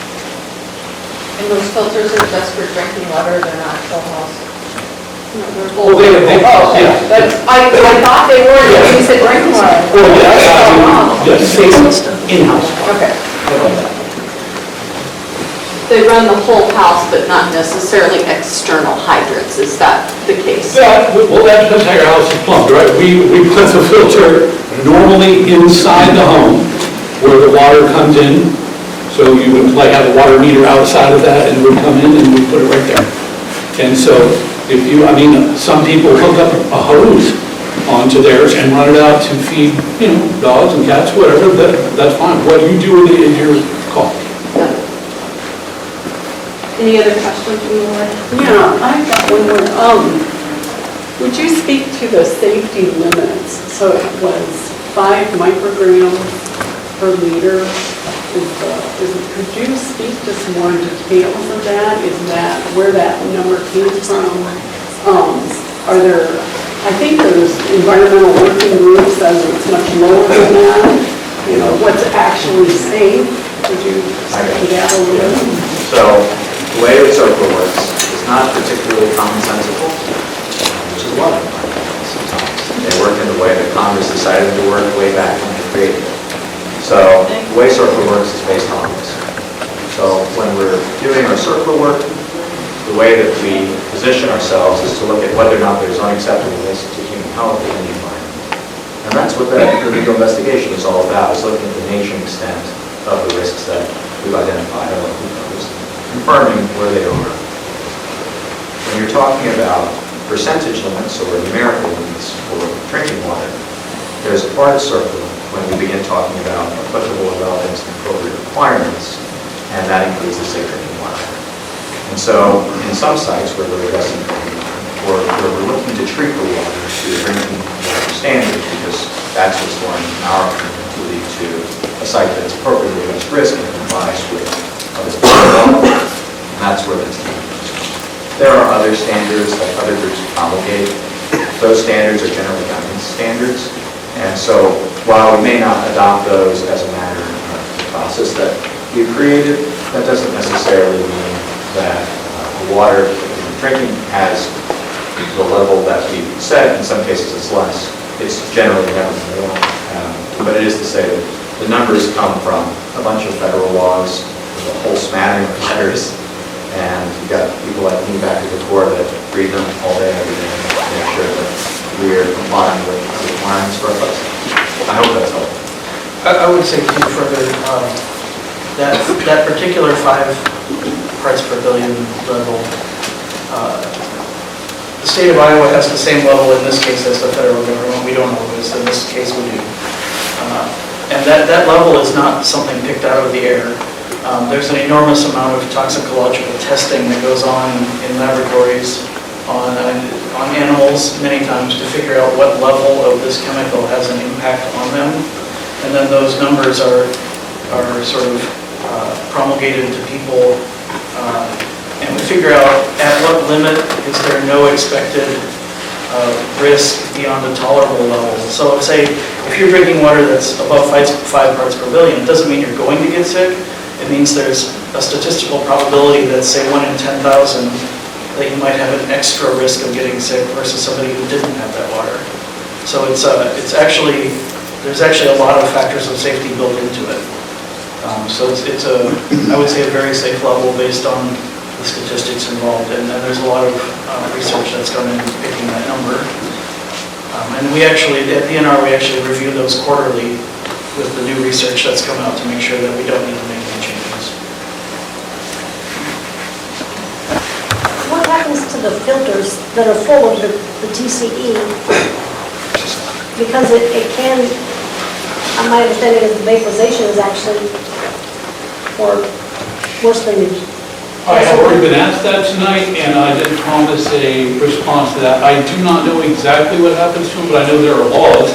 And those filters are just for drinking water, they're not for house? Oh, yeah. I thought they were, you said drinking water. Oh, yes, safe in-house. Okay. They run the whole house, but not necessarily external hydrants. Is that the case? Well, that depends how your house is plumbed, right? We put the filter normally inside the home where the water comes in. So you would have a water meter outside of that and it would come in and we put it right there. And so some people hook up a hose onto theirs and run it out to feed, dogs and cats, whatever, that's fine. What you do with it is your call. Any other questions from the board? Yeah, I've got one more. Would you speak to the safety limits? So it was 5 micrograms per liter. Could you speak to some more details of that? Is that where that number came from? Are there, I think there's environmental working groups that it's much lower than that. What's actually safe? Could you speak to that a little bit? So the way that CERCLA works is not particularly commonsensical, which is a lot of sometimes. They work in the way that Congress decided to work way back when they created it. So the way CERCLA works is based on this. So when we're doing our CERCLA work, the way that we position ourselves is to look at whether or not there's unacceptable risks to human health in the environment. And that's what the legal investigation is all about, is looking at the nature and extent of the risks that we've identified or confirming where they are. When you're talking about percentage limits or numerical limits for drinking water, there's a part of CERCLA when we begin talking about applicable and relevant and appropriate requirements, and that includes the safe drinking water. And so, in some sites where we're addressing or where we're looking to treat the water to a drinking water standard, because that's what's going, in our opinion, to lead to a site that's appropriately addressed risk and complies with other law, and that's where that's used. There are other standards that other groups promulgate. Those standards are generally governance standards, and so while we may not adopt those as a matter of the process that we've created, that doesn't necessarily mean that the water drinking has the level that we've set. In some cases it's less. It's generally never more. But it is to say that the numbers come from a bunch of federal laws, a whole smattering of letters, and you've got people like me back at the core that read them all day, every day, to make sure that we're complying with the requirements for our folks. I hope that's helpful. I would say too further, that particular 5 parts per billion level, the state of Iowa has the same level in this case as the federal government. We don't always, in this case we do. And that level is not something picked out of the air. There's an enormous amount of toxicological testing that goes on in laboratories on animals many times to figure out what level of this chemical has an impact on them. And then those numbers are sort of promulgated to people, and we figure out at what limit is there no expected risk beyond a tolerable level. So say if you're drinking water that's above 5 parts per billion, it doesn't mean you're going to get sick. It means there's a statistical probability that, say, 1 in 10,000 that you might have an extra risk of getting sick versus somebody who didn't have that water. So there's actually a lot of factors of safety built into it. So it's I would say a very safe level based on the statistics involved, and there's a lot of research that's gone into picking that number. And we actually, at DNR, we actually review those quarterly with the new research that's come out to make sure that we don't need to make any changes. What happens to the filters that are full of the TCE? Because it can, my understanding is the vaporization is actually worse than the... I have already been asked that tonight, and I did promise a response to that. I do not know exactly what happens to them, but I know there are laws,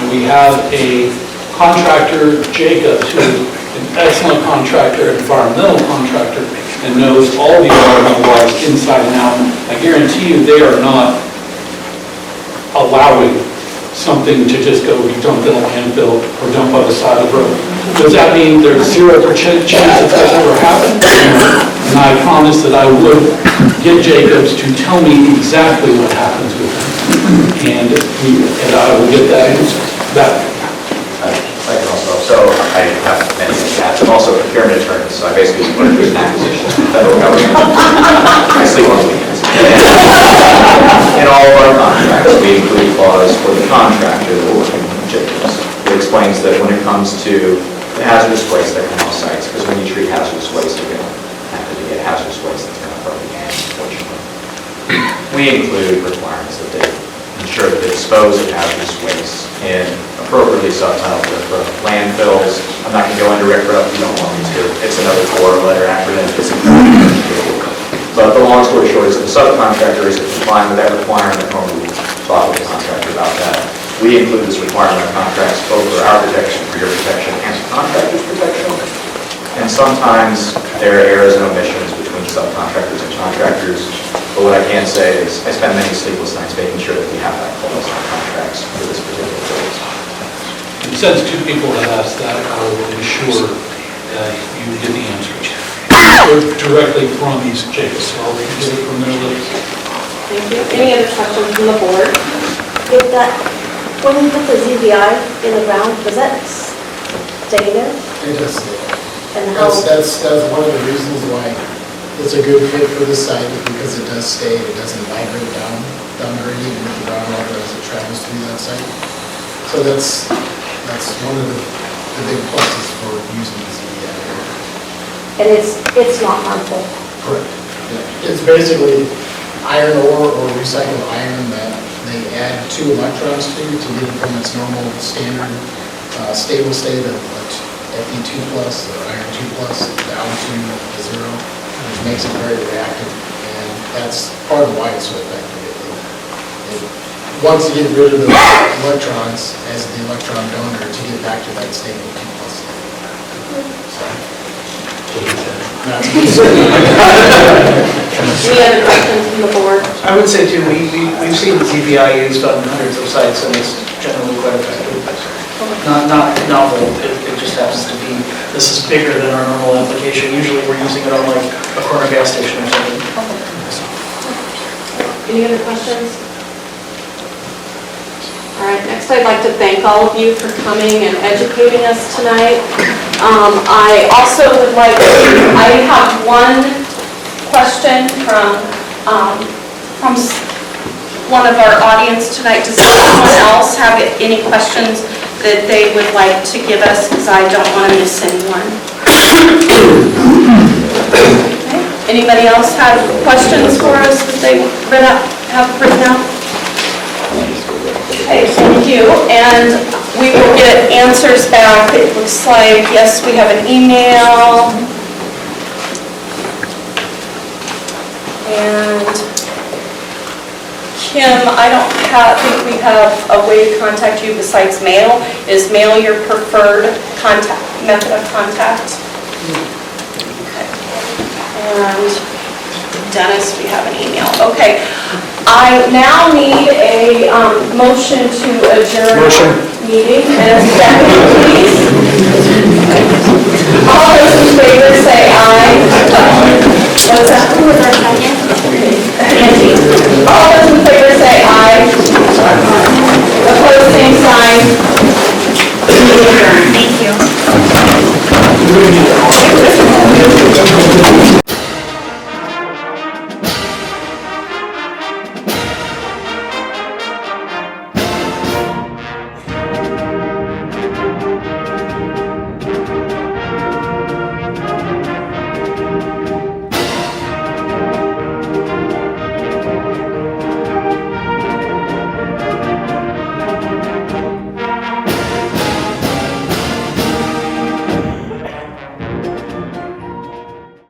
and we have a contractor, Jacobs, who is an excellent contractor, environmental contractor, and knows all the environmental laws inside and out. I guarantee you they are not allowing something to just go be dumped in a landfill or dumped by the side of the road. Does that mean there's 0% chance that that's ever happened? And I promised that I would get Jacobs to tell me exactly what happens with them. And I will get that answer. I can also, so I have many cats. I'm also a procurement attorney, so I basically put in acquisitions from the federal government. I sleep on the weekends. In all of our contracts, we include clause for the contractor that we're working with Jacobs. It explains that when it comes to the hazardous waste that come off sites, because when you treat hazardous waste, you're going to have to get hazardous waste that's going to burn again, unfortunately. We include requirements that they ensure that they dispose of hazardous waste in appropriately subtitled landfills. I'm not going to go into RCRA if you don't want me to. It's another four-letter acronym. It's but the long story short is the subcontractor is complying with that requirement. Normally we talk with the contractor about that. We include this requirement of contracts both for our protection, for your protection, and the contractor's protection. And sometimes there are errors and omissions between subcontractors and contractors. But what I can say is I spend many sleepless nights making sure that we have that clause on contracts for this particular purpose. Since two people have asked that, I will ensure that you get the answers. Directly from these Jake's, so I'll get it from their lips. Thank you. Any other questions from the board? If that, when you put the ZVI in the ground, does that stay there? It does. And how, That's one of the reasons why it's a good fit for the site, because it does stay, it doesn't migrate down gradient with the groundwater as it travels through that site. So that's one of the big pluses for using the ZVI. and it's not harmful? Correct. It's basically iron ore or recycled iron that they add 2 electrons to get it from its normal standard stable state of Fe2+ or iron 2+ down to 0, which makes it very reactive, and that's part of why it's so effective. It wants to get rid of the electrons as the electron donor to get back to that stable 2+ state. Any other questions from the board? I would say too, we've seen ZVI used on hundreds of sites, and it's generally quite effective. Not novel, it just happens to be, this is bigger than our normal application. Usually we're using it on like a corner gas station or something. Any other questions? All right, next I'd like to thank all of you for coming and educating us tonight. I also would like to, I have one question from one of our audience tonight. Does anyone else have any questions that they would like to give us, because I don't want to miss anyone? Anybody else have questions for us that they have written out? Okay, thank you. And we will get answers back. It looks like, yes, we have an email. And Kim, I don't think we have a way to contact you besides mail. Is mail your preferred method of contact? Okay. And Dennis, we have an email. Okay. I now need a motion to adjourn our meeting. And a second, please. All those in favor say aye. What's that? Who was our second?